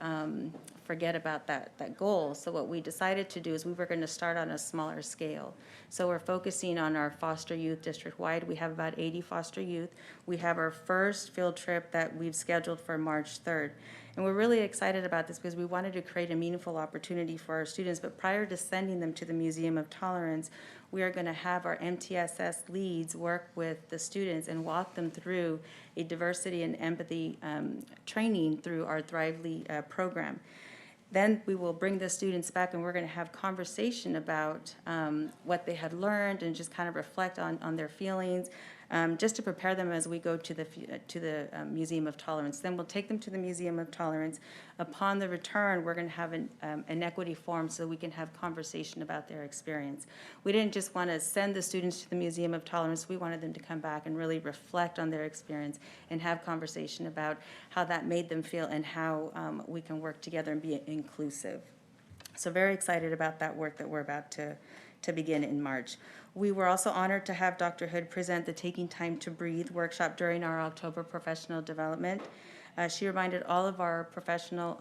forget about that goal. So what we decided to do is we were going to start on a smaller scale. So we're focusing on our foster youth district-wide. We have about 80 foster youth. We have our first field trip that we've scheduled for March 3rd. And we're really excited about this because we wanted to create a meaningful opportunity for our students. But prior to sending them to the Museum of Tolerance, we are going to have our MTSS leads work with the students and walk them through a diversity and empathy training through our Thrively program. Then we will bring the students back and we're going to have conversation about what they had learned and just kind of reflect on their feelings, just to prepare them as we go to the Museum of Tolerance. Then we'll take them to the Museum of Tolerance. Upon the return, we're going to have an equity forum so we can have conversation about their experience. We didn't just want to send the students to the Museum of Tolerance. We wanted them to come back and really reflect on their experience and have conversation about how that made them feel and how we can work together and be inclusive. So very excited about that work that we're about to to begin in March. We were also honored to have Dr. Hood present the Taking Time to Breathe workshop during our October professional development. She reminded all of our Paris Union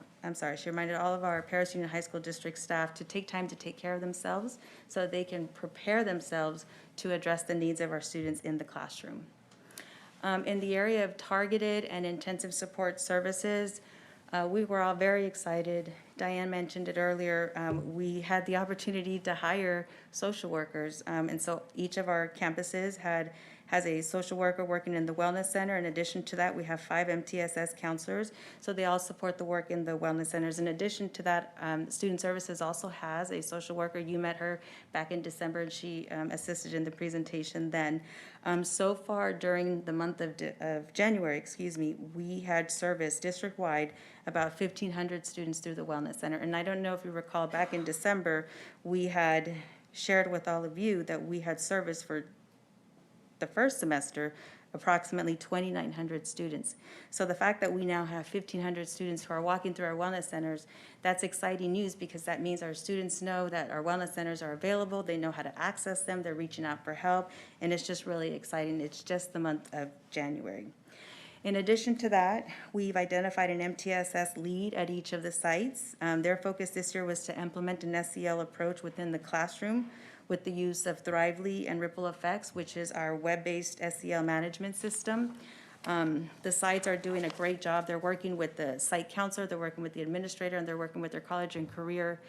High School District staff to take time to take care of themselves so that they can prepare themselves to address the needs of our students in the classroom. In the area of targeted and intensive support services, we were all very excited. Diane mentioned it earlier. We had the opportunity to hire social workers. And so each of our campuses has a social worker working in the wellness center. In addition to that, we have 5 MTSS counselors. So they all support the work in the wellness centers. In addition to that, Student Services also has a social worker. You met her back in December, and she assisted in the presentation then. So far during the month of January, we had serviced district-wide about 1,500 students through the wellness center. And I don't know if you recall, back in December, we had shared with all of you that we had serviced for the first semester approximately 2,900 students. So the fact that we now have 1,500 students who are walking through our wellness centers, that's exciting news, because that means our students know that our wellness centers are available, they know how to access them, they're reaching out for help, and it's just really exciting. It's just the month of January. In addition to that, we've identified an MTSS lead at each of the sites. Their focus this year was to implement an SEL approach within the classroom with the use of Thrively and Ripple Effects, which is our web-based SEL management system. The sites are doing a great job. They're working with the site counselor, they're working with the administrator, and they're working with their college and career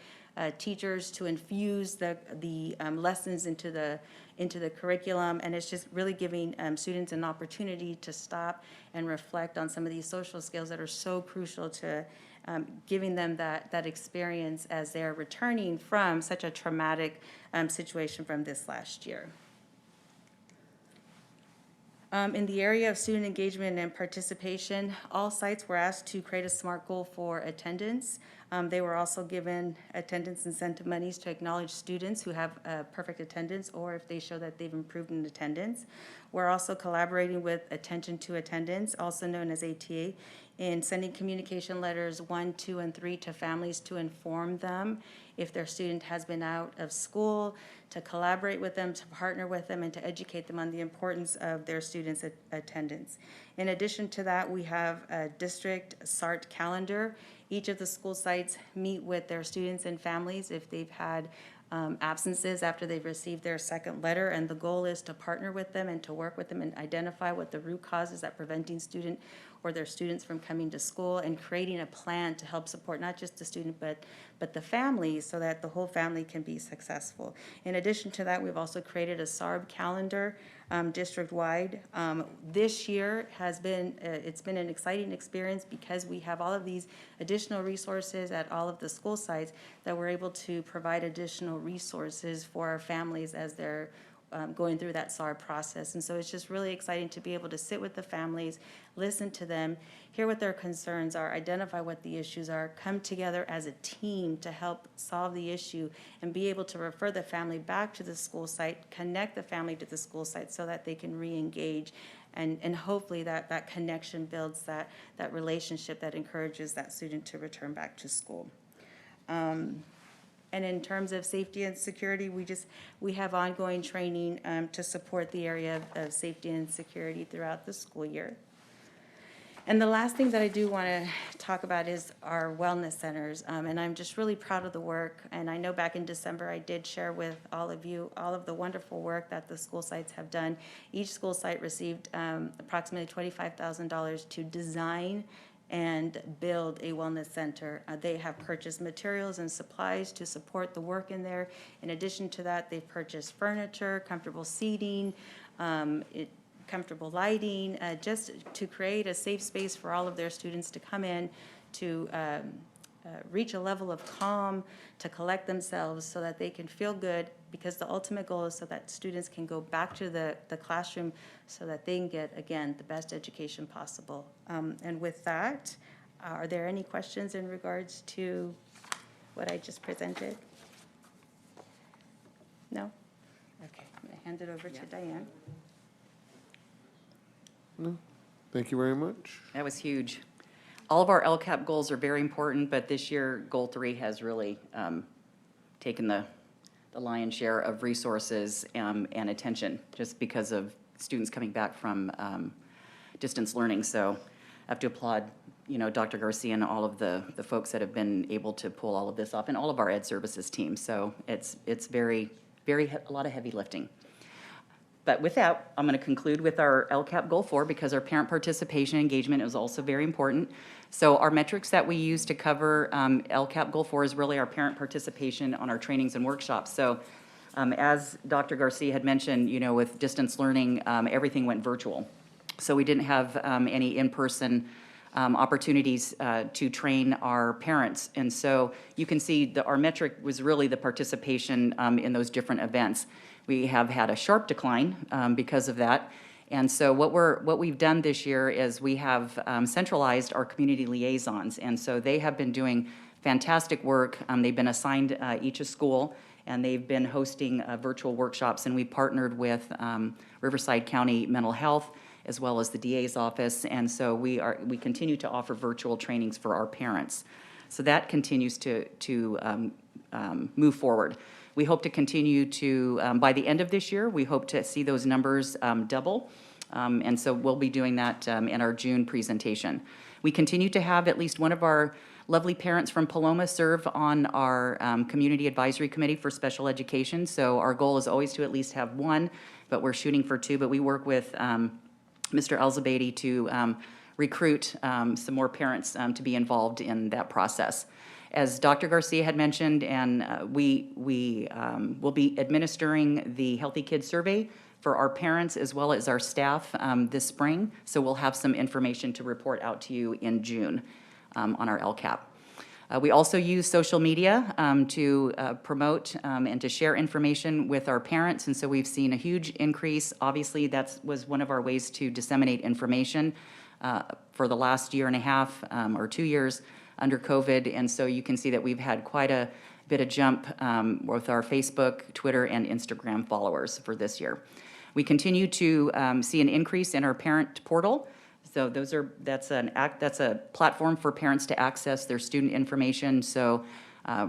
teachers to infuse the lessons into the curriculum, and it's just really giving students an opportunity to stop and reflect on some of these social skills that are so crucial to giving them that experience as they're returning from such a traumatic situation from this last year. In the area of student engagement and participation, all sites were asked to create a SMART goal for attendance. They were also given attendance incentive monies to acknowledge students who have perfect attendance, or if they show that they've improved in attendance. We're also collaborating with Attention to Attendance, also known as ATA, in sending communication letters 1, 2, and 3 to families to inform them if their student has been out of school, to collaborate with them, to partner with them, and to educate them on the importance of their students' attendance. In addition to that, we have a district SART calendar. Each of the school sites meet with their students and families if they've had absences after they've received their second letter, and the goal is to partner with them and to work with them and identify what the root causes that preventing student or their students from coming to school, and creating a plan to help support not just the student but the family, so that the whole family can be successful. In addition to that, we've also created a SARB calendar district-wide. This year has been, it's been an exciting experience because we have all of these additional resources at all of the school sites that we're able to provide additional resources for our families as they're going through that SAR process. And so it's just really exciting to be able to sit with the families, listen to them, hear what their concerns are, identify what the issues are, come together as a team to help solve the issue, and be able to refer the family back to the school site, connect the family to the school site so that they can re-engage. And hopefully that connection builds that relationship that encourages that student to return back to school. And in terms of safety and security, we have ongoing training to support the area of safety and security throughout the school year. And the last thing that I do want to talk about is our wellness centers. And I'm just really proud of the work. And I know back in December, I did share with all of you all of the wonderful work that the school sites have done. Each school site received approximately $25,000 to design and build a wellness center. They have purchased materials and supplies to support the work in there. In addition to that, they've purchased furniture, comfortable seating, comfortable lighting, just to create a safe space for all of their students to come in, to reach a level of calm, to collect themselves so that they can feel good, because the ultimate goal is so that students can go back to the classroom so that they can get, again, the best education possible. And with that, are there any questions in regards to what I just presented? No? Okay, I'm going to hand it over to Diane. No, thank you very much. That was huge. All of our LCAP goals are very important, but this year, Goal 3 has really taken the the lion's share of resources and attention, just because of students coming back from distance learning. So I have to applaud, Dr. Garcia and all of the folks that have been able to pull all of this off, and all of our ed services team. So it's very, a lot of heavy lifting. But with that, I'm going to conclude with our LCAP Goal 4, because our parent participation engagement is also very important. So our metrics that we use to cover LCAP Goal 4 is really our parent participation on our trainings and workshops. So as Dr. Garcia had mentioned, with distance learning, everything went virtual. So we didn't have any in-person opportunities to train our parents. And so you can see our metric was really the participation in those different events. We have had a sharp decline because of that. And so what we've done this year is we have centralized our community liaisons. And so they have been doing fantastic work. They've been assigned each a school, and they've been hosting virtual workshops. And we partnered with Riverside County Mental Health, as well as the DA's office. And so we continue to offer virtual trainings for our parents. So that continues to move forward. We hope to continue to, by the end of this year, we hope to see those numbers double. And so we'll be doing that in our June presentation. We continue to have at least one of our lovely parents from Paloma serve on our Community Advisory Committee for Special Education. So our goal is always to at least have one, but we're shooting for two. But we work with Mr. Elzabady to recruit some more parents to be involved in that process. As Dr. Garcia had mentioned, and we will be administering the Healthy Kids Survey for our parents as well as our staff this spring. So we'll have some information to report out to you in June on our LCAP. We also use social media to promote and to share information with our parents, and so we've seen a huge increase. Obviously, that was one of our ways to disseminate information for the last year and a half or 2 years under COVID, and so you can see that we've had quite a bit of jump with our Facebook, Twitter, and Instagram followers for this year. We continue to see an increase in our parent portal. So that's a platform for parents to access their student information. So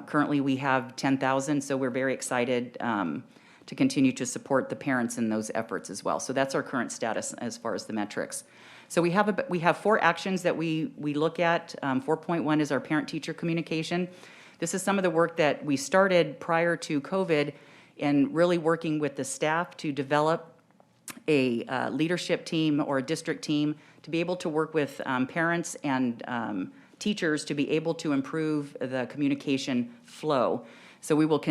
currently we have 10,000, so we're very excited to continue to support the parents in those efforts as well. So that's our current status as far as the metrics. So we have 4 actions that we look at. 4.1 is our parent-teacher communication. This is some of the work that we started prior to COVID in really working with the staff to develop a leadership team or a district team to be able to work with parents and teachers to be able to improve the communication flow. So we will,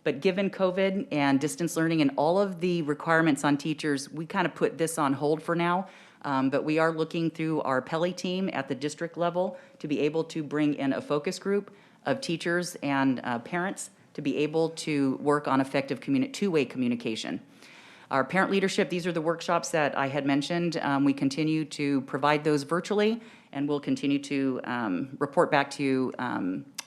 but given COVID and distance learning and all of the requirements on teachers, we kind of put this on hold for now. But we are looking through our Pele team at the district level to be able to bring in a focus group of teachers and parents to be able to work on effective two-way communication. Our parent leadership, these are the workshops that I had mentioned. We continue to provide those virtually, and we'll continue to report back to you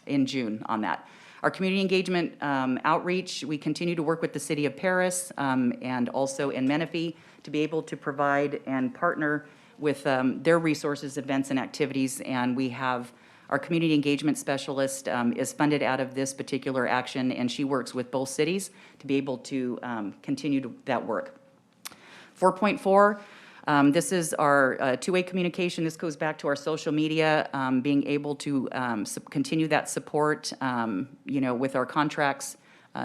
in June on that. Our community engagement outreach, we continue to work with the City of Paris and also in Menifee to be able to provide and partner with their resources, events, and activities. And we have our community engagement specialist is funded out of this particular action, and she works with both cities to be able to continue that work. 4.4, this is our two-way communication. This goes back to our social media, being able to continue that support, with our contracts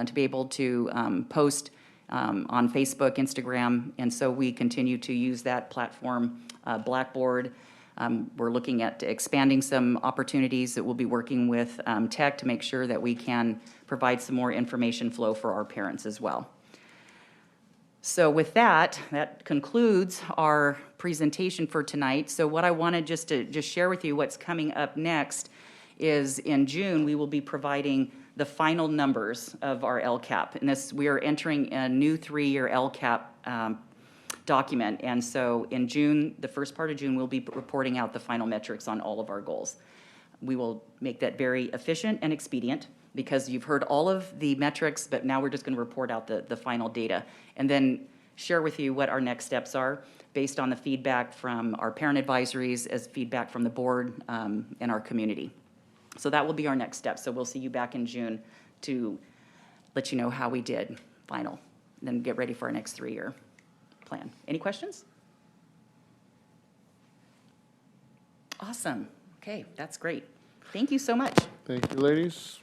to be able to post on Facebook, Instagram, and so we continue to use that platform, Blackboard. We're looking at expanding some opportunities that we'll be working with tech to make sure that we can provide some more information flow for our parents as well. So with that concludes our presentation for tonight. So what I wanted to share with you what's coming up next is in June, we will be providing the final numbers of our LCAP. And we are entering a new 3-year LCAP document. And so in June, the first part of June, we'll be reporting out the final metrics on all of our goals. We will make that very efficient and expedient because you've heard all of the metrics, but now we're just going to report out the final data and then share with you what our next steps are based on the feedback from our parent advisories as feedback from the board and our community. So that will be our next step. So we'll see you back in June to let you know how we did final, and then get ready for our next 3-year plan. Any questions? Awesome. Okay, that's great. Thank you so much. Thank you, ladies.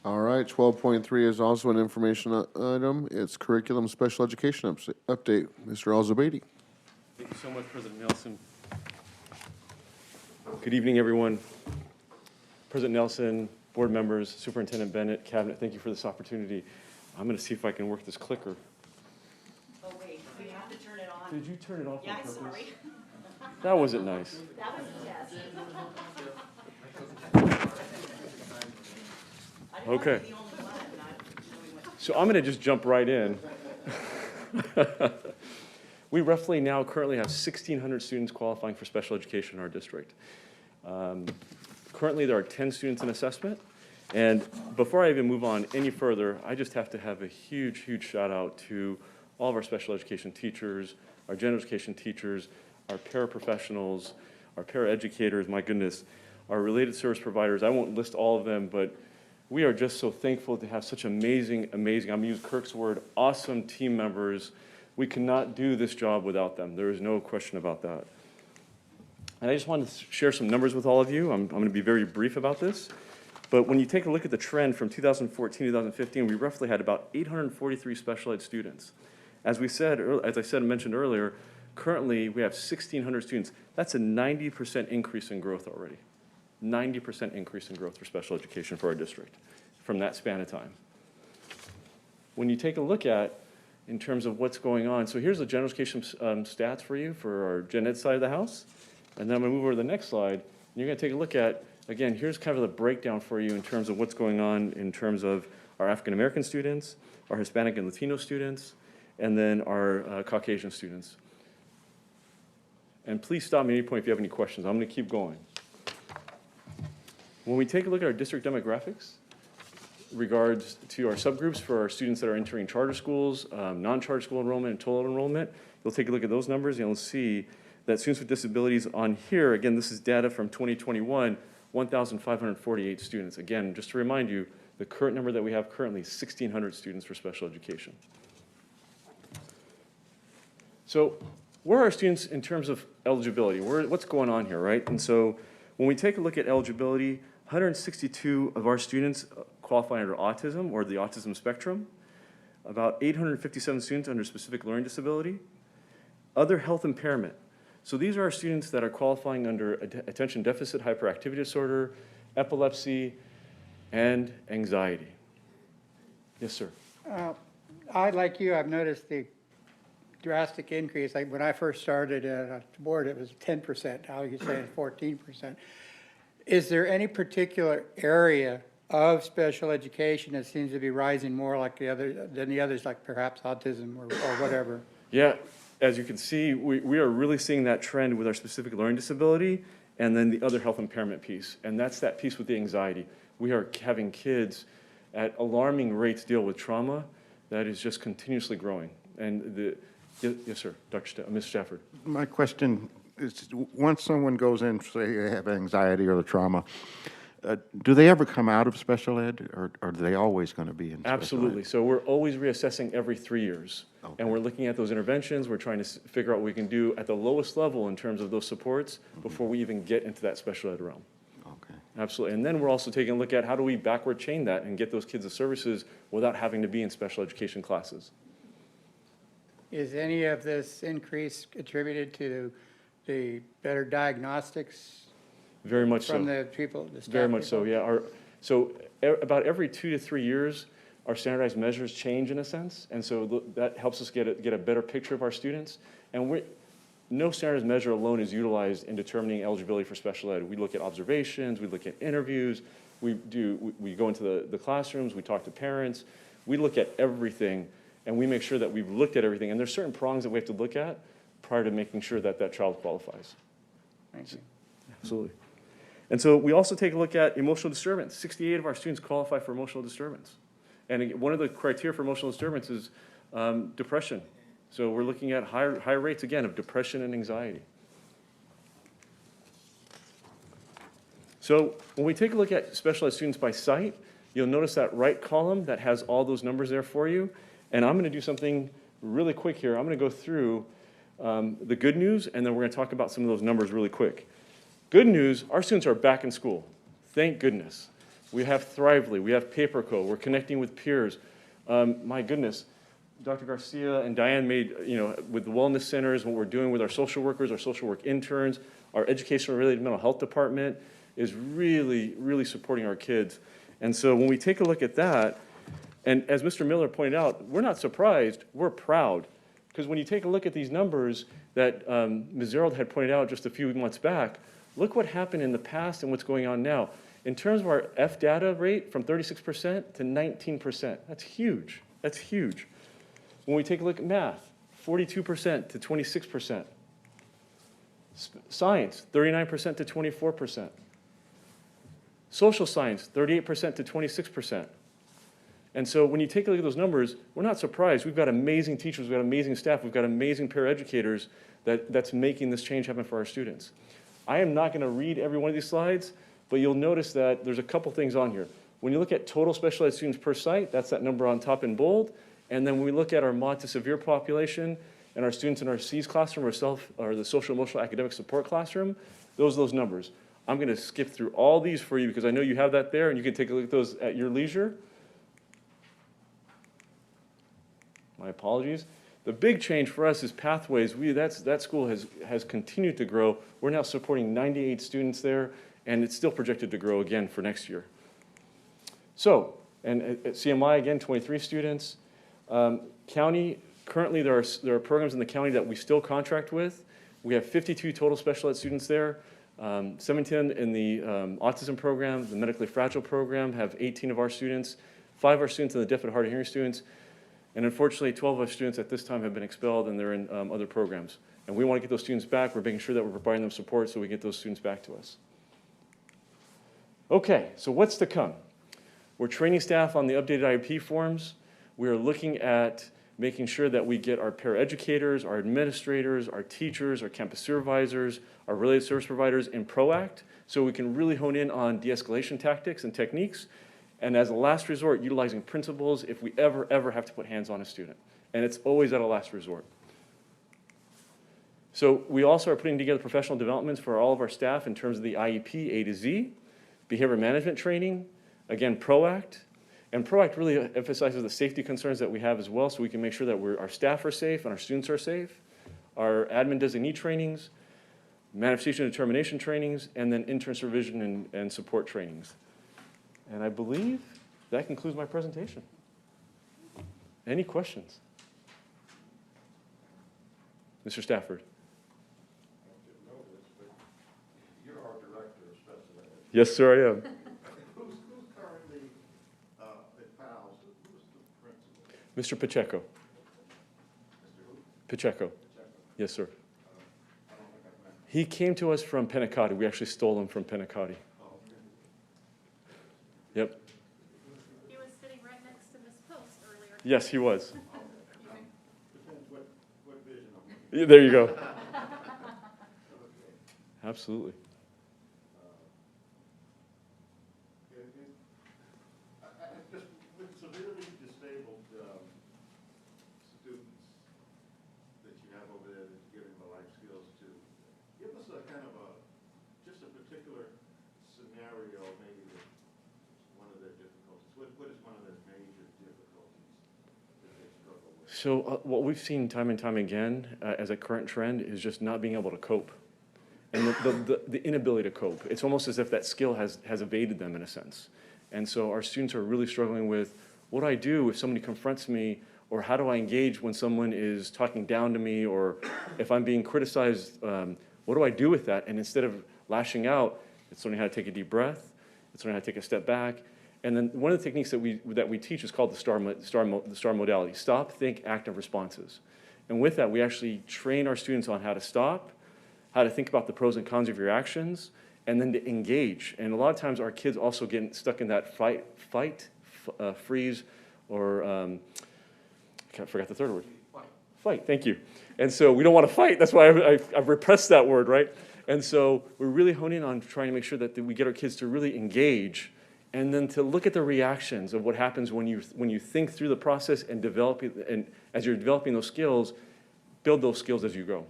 All right, 12.3 is also an information item. It's curriculum special education update. Mr. Al-Zubaidi. Thank you so much, President Nelson. Good evening, everyone. President Nelson, board members, Superintendent Bennett, Cabinet, thank you for this opportunity. I'm going to see if I can work this clicker. Oh, wait, we have to turn it on. Did you turn it off on Yeah, purpose? sorry. That wasn't nice. That was a test. Okay. So I'm going to just jump right in. We roughly now currently have 1,600 students qualifying for special education in our district. Currently, there are 10 students in assessment. And before I even move on any further, I just have to have a huge, huge shout out to all of our special education teachers, our general education teachers, our paraprofessionals, our paraeducators, my goodness, our related service providers. I won't list all of them, but we are just so thankful to have such amazing, I'm going to use Kirk's word, awesome team members. We cannot do this job without them. There is no question about that. And I just wanted to share some numbers with all of you. I'm going to be very brief about this. But when you take a look at the trend from 2014 to 2015, we roughly had about 843 special ed students. As I mentioned earlier, currently we have 1,600 students. That's a 90% increase in growth already. 90% increase in growth for special education for our district from that span of time. When you take a look at in terms of what's going on, so here's the general education stats for you for our gen ed side of the house. And then I'm going to move over to the next slide. And you're going to take a look at, again, here's kind of the breakdown for you in terms of what's going on in terms of our African American students, our Hispanic and Latino students, and then our Caucasian students. And please stop me at any point if you have any questions. I'm going to keep going. When we take a look at our district demographics, regards to our subgroups for our students that are entering charter schools, non-charter school enrollment, and total enrollment, you'll take a look at those numbers and you'll see that students with disabilities on here, again, this is data from 2021, 1,548 students. Again, just to remind you, the current number that we have currently is 1,600 students for special education. So where are our students in terms of eligibility? What's going on here, right? And so when we take a look at eligibility, 162 of our students qualify under autism or the autism spectrum, about 857 students under specific learning disability, other health impairment. So these are our students that are qualifying under attention deficit hyperactivity disorder, epilepsy, and anxiety. Yes, sir. Like you, I've noticed the drastic increase. Like when I first started at the board, it was 10%. Now you're saying 14%. Is there any particular area of special education that seems to be rising more like than the others, like perhaps autism or whatever? Yeah, as you can see, we are really seeing that trend with our specific learning disability and then the other health impairment piece. And that's that piece with the anxiety. We are having kids at alarming rates deal with trauma that is just continuously growing. And yes, sir, Ms. Stafford. My question is, once someone goes in, say they have anxiety or the trauma, do they ever come out of special ed, or are they always going to be in special ed? Absolutely. So we're always reassessing every 3 years. Okay. And we're looking at those interventions. We're trying to figure out what we can do at the lowest level in terms of those supports before we even get into that special ed realm. Okay. Absolutely. And then we're also taking a look at how do we backward chain that and get those kids the services without having to be in special education classes. Is any of this increase attributed to the better diagnostics? Very much so. From the people, the staff Very much people? so, yeah. About every 2 to 3 years, our standardized measures change in a sense, and so that helps us get a better picture of our students. And no standardized measure alone is utilized in determining eligibility for special ed. We look at observations, we look at interviews, we go into the classrooms, we talk to parents, we look at everything, and we make sure that we've looked at everything. And there's certain prongs that we have to look at prior to making sure that that child qualifies. Thank you. Absolutely. And so we also take a look at emotional disturbance. 68 of our students qualify for emotional disturbance. And one of the criteria for emotional disturbance is depression. So we're looking at high rates, again, of depression and anxiety. So when we take a look at special ed students by site, you'll notice that right column that has all those numbers there for you. And I'm going to do something really quick here. I'm going to go through the good news, and then we're going to talk about some of those numbers really quick. Good news, our students are back in school. Thank goodness. We have Thrively, we have PaperCo, we're connecting with peers. My goodness, Dr. Garcia and Diane made, with the wellness centers, what we're doing with our social workers, our social work interns, our educational-related mental health department is really, really supporting our kids. And so when we take a look at that, and as Mr. Miller pointed out, we're not surprised, we're proud. Because when you take a look at these numbers that Ms. Zerold had pointed out just a few months back, look what happened in the past and what's going on now. In terms of our F data rate from 36% to 19%, that's huge. That's huge. When we take a look at math, 42% to 26%. Science, 39% to 24%. Social science, 38% to 26%. And so when you take a look at those numbers, we're not surprised. We've got amazing teachers, we've got amazing staff, we've got amazing paraeducators that's making this change happen for our students. I am not going to read every one of these slides, but you'll notice that there's a couple things on here. When you look at total special ed students per site, that's that number on top in bold. And then when we look at our mod to severe population and our students in our C's classroom or the social emotional academic support classroom, those numbers. I'm going to skip through all these for you because I know you have that there and you can take a look at those at your leisure. My apologies. The big change for us is Pathways. That school has continued to grow. We're now supporting 98 students there, and it's still projected to grow again for next year. So, and at CMI, again, 23 students. County, currently there are programs in the county that we still contract with. We have 52 total special ed students there. 17 in the autism program, the medically fragile program, have 18 of our students. 5 of our students in the deaf and hard of hearing students. And unfortunately, 12 of our students at this time have been expelled and they're in other programs. And we want to get those students back. We're making sure that we're providing them support so we get those students back to us. Okay, so what's to come? We're training staff on the updated IEP forms. We are looking at making sure that we get our paraeducators, our administrators, our teachers, our campus supervisors, our related service providers in PROACT so we can really hone in on de-escalation tactics and techniques. And as a last resort, utilizing principles if we ever have to put hands on a student. And it's always at a last resort. So we also are putting together professional developments for all of our staff in terms of the IEP A to Z, behavior management training, again, PROACT. And PROACT really emphasizes the safety concerns that we have as well so we can make sure that our staff are safe and our students are safe. Our admin designee trainings, manifestation determination trainings, and then intern supervision and support trainings. And I believe that concludes my presentation. Any questions? Mr. Stafford. You're our director of special ed. Yes, sir, I am. Who's currently at PALS? Who's the principal? Mr. Pacheco. Mr. who? Pacheco. Pacheco. Yes, sir. I don't think I've met him. He came to us from Penicotti. We actually stole him from Penicotti. Oh, okay. Yep. He was sitting right next to Ms. Post earlier. Yes, he was. Depends what vision I'm looking Yeah, there you go. at. Absolutely. Just with severely disabled students that you have over there that you're giving the life skills to, give us a kind of just a particular scenario, maybe that one of their difficulties. What is one of their major difficulties that they struggle with? So what we've seen time and time again as a current trend is just not being able to cope. And the inability to cope. It's almost as if that skill has evaded them in a sense. And so our students are really struggling with, what do I do if somebody confronts me, or how do I engage when someone is talking down to me, or if I'm being criticized, what do I do with that? And instead of lashing out, it's learning how to take a deep breath, it's learning how to take a step back. And then one of the techniques that we teach is called the STAR modality, stop, think, act, and responses. And with that, we actually train our students on how to stop, how to think about the pros and cons of your actions, and then to engage. And a lot of times our kids also get stuck in that freeze, or I forgot the third word. Fight, thank you. And so we don't want to fight. That's why I've repressed that word, right? And so we're really honing on trying to make sure that we get our kids to really engage and then to look at the reactions of what happens when you think through the process and and as you're developing those skills, build those skills as you go.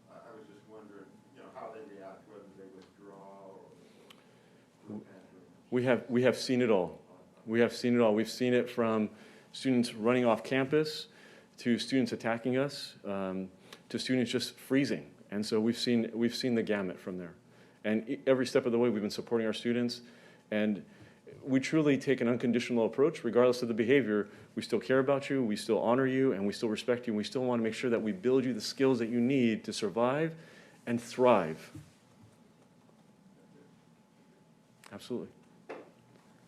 I was just wondering, how they react, whether they withdraw or. We have seen it all. We have seen it all. We've seen it from students running off campus to students attacking us, to students just freezing. And so we've seen the gamut from there. And every step of the way, we've been supporting our students. And we truly take an unconditional approach, regardless of the behavior. We still care about you, we still honor you, and we still respect you. And we still want to make sure that we build you the skills that you need to survive and thrive. Absolutely.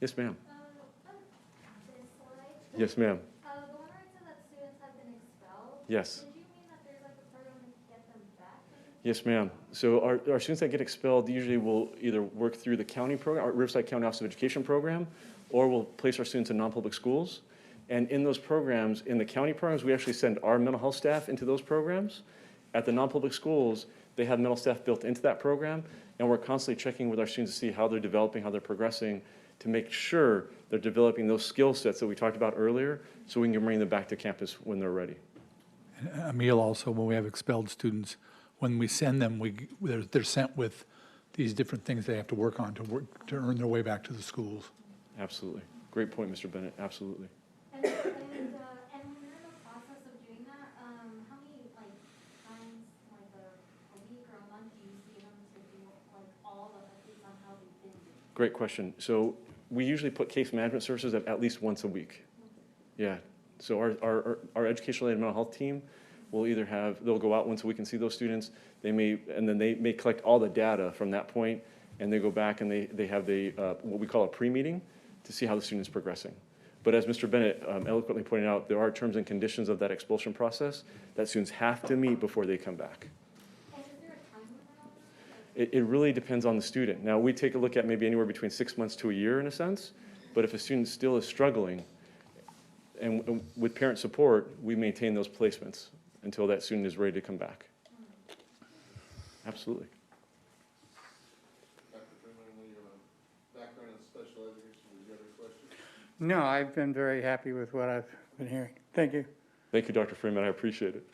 Yes, ma'am. Yes, ma'am. The one where it said that students have been expelled. Yes. Did you mean that there's like a program to get them back? Yes, ma'am. So our students that get expelled usually will either work through the county program, our Riverside County Office of Education program, or we'll place our students in non-public schools. And in those programs, in the county programs, we actually send our mental health staff into those programs. At the non-public schools, they have mental staff built into that program, and we're constantly checking with our students to see how they're developing, how they're progressing, to make sure they're developing those skill sets that we talked about earlier, so we can bring them back to campus when they're ready. And Emil, also, when we have expelled students, when we send them, they're sent with these different things they have to work on to earn their way back to the schools. Absolutely. Great point, Mr. Bennett. Absolutely. And when you're in the process of doing that, how many times, a week or a month do you see them to do all the updates on how they've been doing? Great question. So we usually put case management services at least once a week. Yeah. So our education-related mental health team will they'll go out once a week and see those students. And then they may collect all the data from that point, and they go back and they have what we call a pre-meeting to see how the student's progressing. But as Mr. Bennett eloquently pointed out, there are terms and conditions of that expulsion process that students have to meet before they come back. And is there a time limit on that? It really depends on the student. Now, we take a look at maybe anywhere between 6 months to a year in a sense, but if a student still is struggling, and with parent support, we maintain those placements until that student is ready to come back. Absolutely. No, I've been very happy with what I've been hearing. Thank you. Thank you, Dr. Freeman. I appreciate it.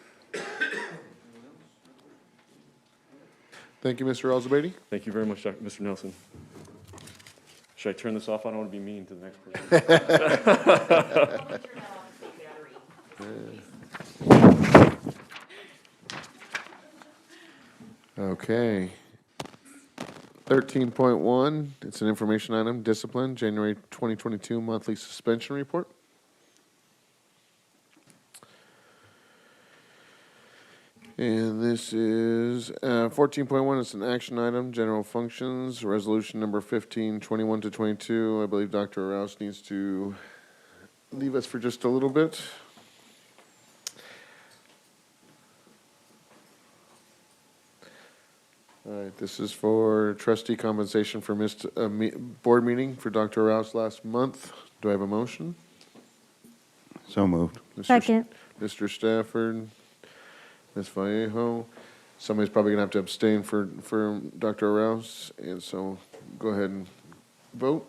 Thank you, Mr. Elzabady. Thank you very much, Mr. Nelson. Should I turn this off? I don't want to be mean to the next person. Okay. 13.1, it's an information item, discipline, January 2022 monthly suspension report. And this is 14.1, it's an action item, general functions, resolution number 1521 to 22. I believe Dr. Rouse needs to leave us for just a little bit. All right, this is for trustee compensation for missed board meeting for Dr. Rouse last month. Do I have a motion? So moved. Second. Mr. Stafford, Ms. Vallejo. Somebody's probably gonna have to abstain for Dr. Rouse, and so go ahead and vote.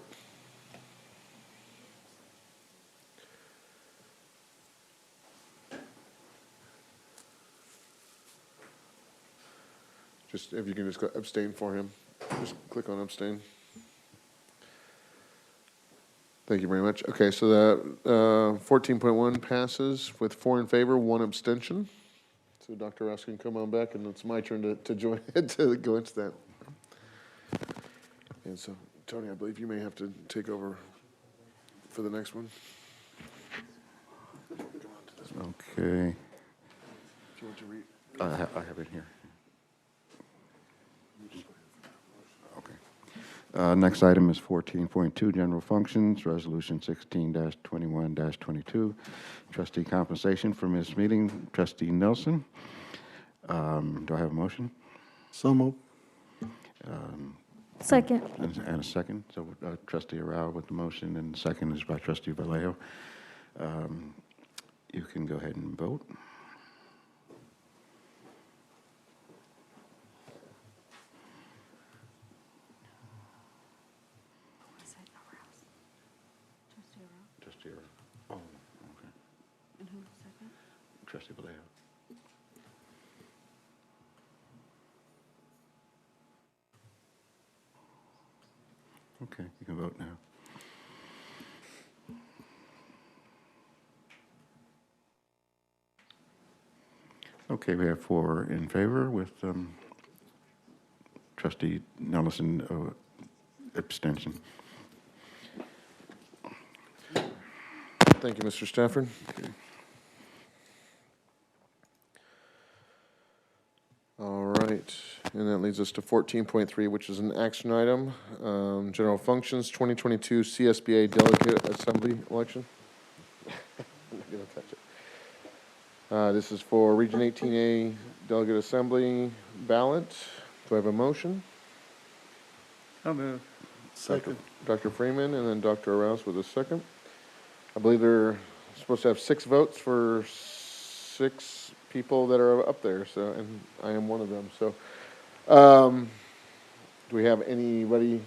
Just, if you can just abstain for him, just click on abstain. Thank you very much. Okay, so that 14.1 passes with 4 in favor, 1 abstention. So Dr. Rouse can come on back, and it's my turn to join, to go into that. And so, Tony, I believe you may have to take over for the next one. Okay. Do you want to read? I have it here. Next item is 14.2, general functions, resolution 16-21-22, trustee compensation for missed meeting, trustee Nelson. Do I have a motion? So moved. Second. And a second. So trustee Arau with the motion, and the second is by trustee Vallejo. You can go ahead and vote. Trustee, oh, okay. And who second? Trustee Vallejo. Okay, you can vote now. Okay, we have 4 in favor with Trustee Nelson abstention. Thank you, Mr. Stafford. All right, and that leads us to 14.3, which is an action item, General Functions 2022 CSBA Delegate Assembly Election. I'm not gonna touch it. This is for Region 18A Delegate Assembly ballot. Do I have a motion? So moved. Second. Dr. Freeman and then Dr. Rouse with a second. I believe they're supposed to have 6 votes for 6 people that are up there, so, and I am one of them, so. Do we have anybody,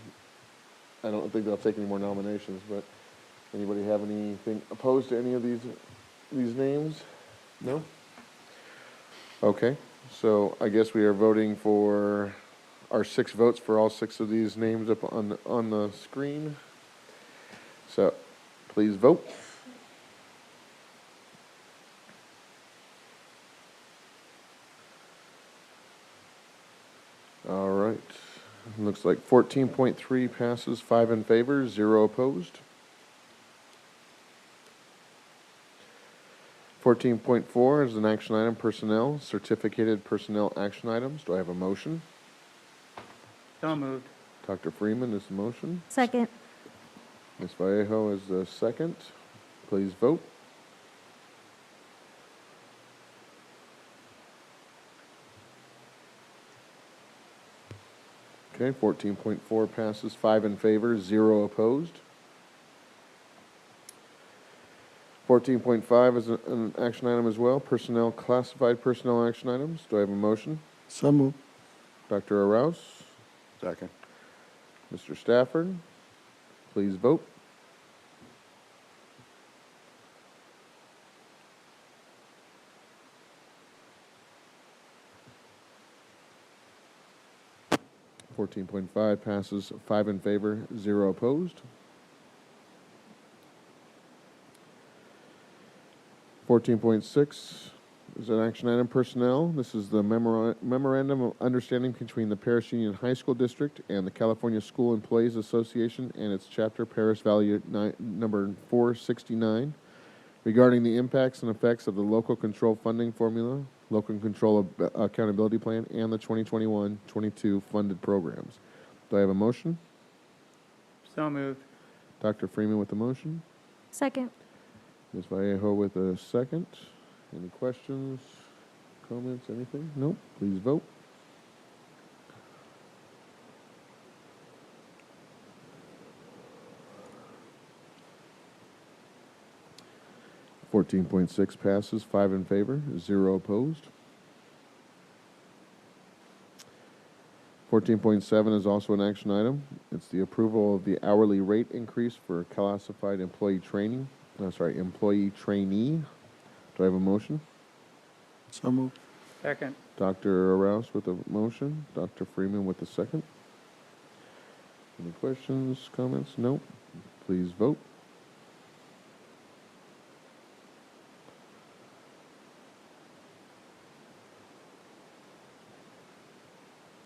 I don't think they'll take any more nominations, but anybody have anything opposed to any of these names? No? Okay, so I guess we are voting for our 6 votes for all 6 of these names up on the screen. So, please vote. All right. Looks like 14.3 passes, 5 in favor, 0 opposed. 14.4 is an action item, personnel, certificated personnel action items. Do I have a motion? So moved. Dr. Freeman is the motion. Second. Ms. Vallejo is the second. Please vote. Okay, 14.4 passes, 5 in favor, 0 opposed. 14.5 is an action item as well, personnel, classified personnel action items. Do I have a motion? So moved. Dr. Arouse, Second. Mr. Stafford, please vote. .5 passes, 5 in favor, 0 opposed. 14.6 is an action item, personnel. This is the memorandum of understanding between the Paris Union High School District and the California School Employees Association and its chapter, Paris Valley number 469, regarding the impacts and effects of the local control funding formula, local control accountability plan, and the 2021-22 funded programs. Do I have a motion? So moved. Dr. Freeman with the motion. Second. Ms. Vallejo with a second. Any questions, comments, anything? Nope. Please vote. .6 passes, 5 in favor, 0 opposed. 14.7 is also an action item. It's the approval of the hourly rate increase for classified employee training. Employee trainee. Do I have a motion? So moved. Second. Dr. Arouse with a motion. Dr. Freeman with the second. Any questions, comments? Nope. Please vote.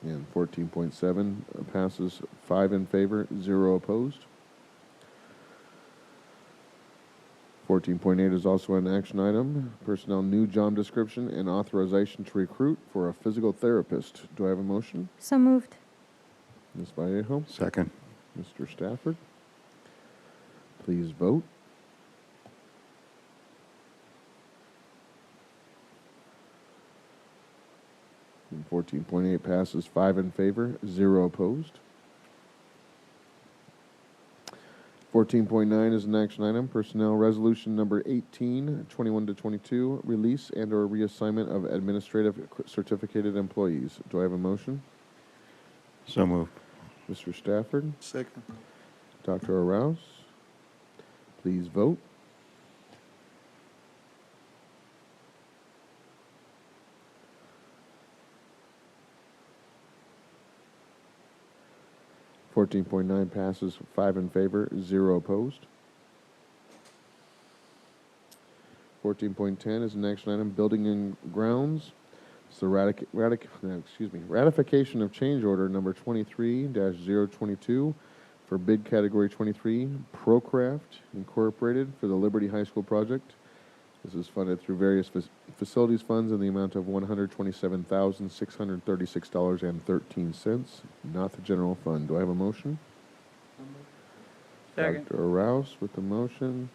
And 14.7 passes, 5 in favor, 0 opposed. 14.8 is also an action item, personnel new job description and authorization to recruit for a physical therapist. Do I have a motion? So moved. Ms. Vallejo? Second. Mr. Stafford? Please vote. And 14.8 passes, 5 in favor, 0 opposed. 14.9 is an action item, personnel resolution number 18, 21-22, release and or reassignment of administrative certificated employees. Do I have a motion? So moved. Mr. Stafford? Second. Dr. Arouse? Please vote. 14.9 passes 5 in favor, 0 opposed. 14.10 is an action item, building and grounds. It's the ratification of change order number 23-022 for bid category 23, Procraft Incorporated for the Liberty High School project. This is funded through various facilities funds in the amount of $127,636.13, not the general fund. Do I have a motion? Second. Dr. Rouse with the motion,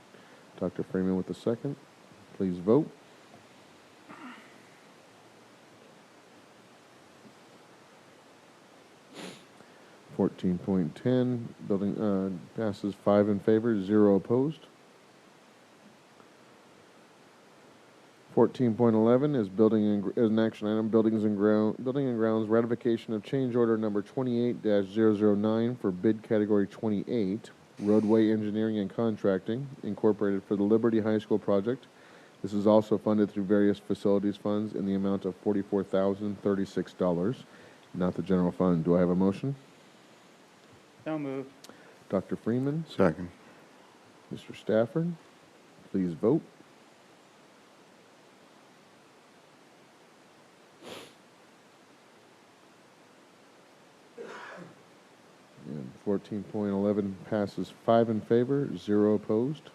Dr. Freeman with the second. Please vote. $14.10, building, passes 5 in favor, 0 opposed. 14.11 is is an action item, building and grounds ratification of change order number 28-009 for bid category 28, roadway engineering and contracting incorporated for the Liberty High School project. This is also funded through various facilities funds in the amount of $44,036, not the general fund. Do I have a motion? So moved. Dr. Freeman, Second. Mr. Stafford, please vote. And 14.11 passes 5 in favor, 0 opposed.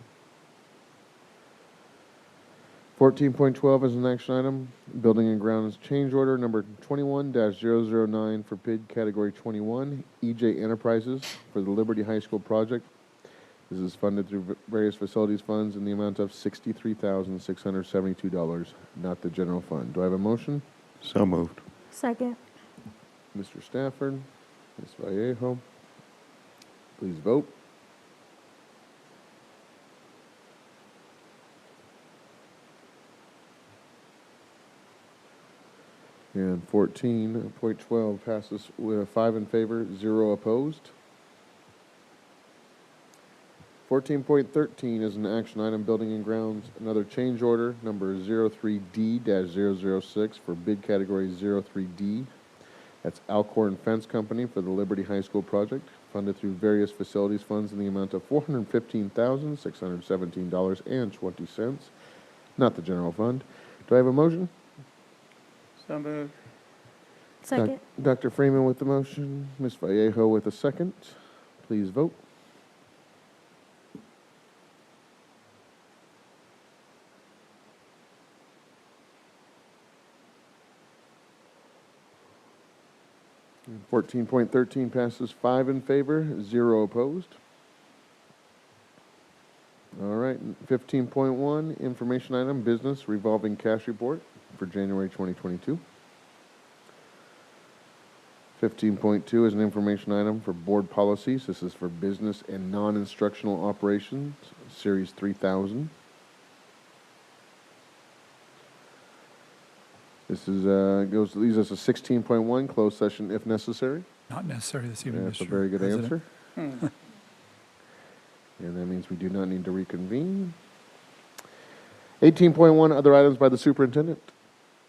14.12 is an action item, building and grounds change order number 21-009 for bid category 21, EJ Enterprises for the Liberty High School project. This is funded through various facilities funds in the amount of $63,672, not the general fund. Do I have a motion? So moved. Second. Mr. Stafford, Ms. Vallejo, please vote. And 14.12 passes with 5 in favor, 0 opposed. 14.13 is an action item, building and grounds, another change order, number 03D-006 for bid category 03D. That's Alcorn Fence Company for the Liberty High School project, funded through various facilities funds in the amount of $415,617.20, not the general fund. Do I have a motion? So moved. Second. Dr. Freeman with the motion, Ms. Vallejo with the second. Please vote. And 14.13 passes 5 in favor, 0 opposed. All right, 15.1, information item, business revolving cash report for January 2022. 15.2 is an information item for board policies. This is for business and non-instructional operations, Series 3000. This is leads us to 16.1, closed session if necessary. Not necessary this evening, That's a Mr. very good President. answer. And that means we do not need to reconvene. 18.1, other items by the superintendent.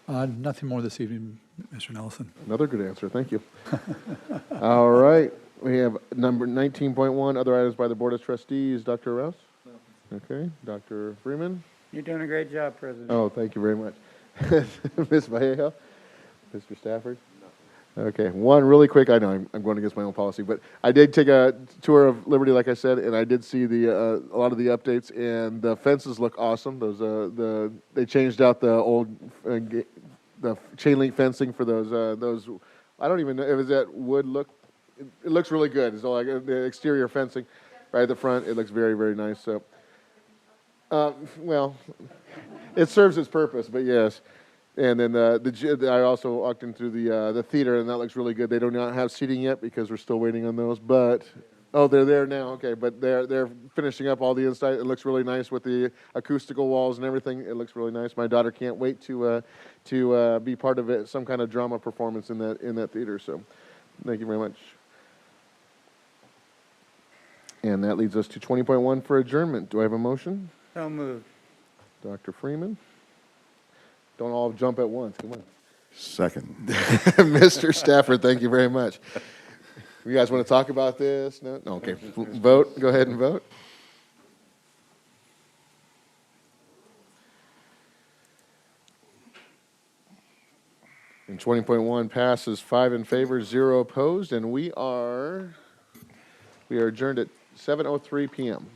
Nothing more this evening, Mr. Nelson. Another good answer, thank you. All right, we have number 19.1, other items by the Board of Trustees. Dr. Rouse? Okay, Dr. Freeman? You're doing a great job, President. Oh, thank you very much. Ms. Vallejo? Mr. Stafford? Okay, one really quick, I know I'm going against my own policy, but I did take a tour of Liberty, like I said, and I did see a lot of the updates, and the fences look awesome. Those they changed out the old the chain link fencing for those I don't even know if it's that wood look. It looks really good. It's all like the exterior fencing right at the front. It looks very, very nice. So, well, it serves its purpose, but yes. And then I also walked into the theater, and that looks really good. They do not have seating yet because we're still waiting on those. But they're there now. Okay, but they're finishing up all the inside. It looks really nice with the acoustical walls and everything. It looks really nice. My daughter can't wait to be part of it, some kind of drama performance in that theater. So, thank you very much. And that leads us to 20.1 for adjournment. Do I have a motion? So moved. Dr. Freeman? Don't all jump at once. Come on. Second. Mr. Stafford, thank you very much. You guys want to talk about this? No? No, okay. Vote, go ahead and vote. And 20.1 passes 5 in favor, 0 opposed, and we are adjourned at 7:03 PM.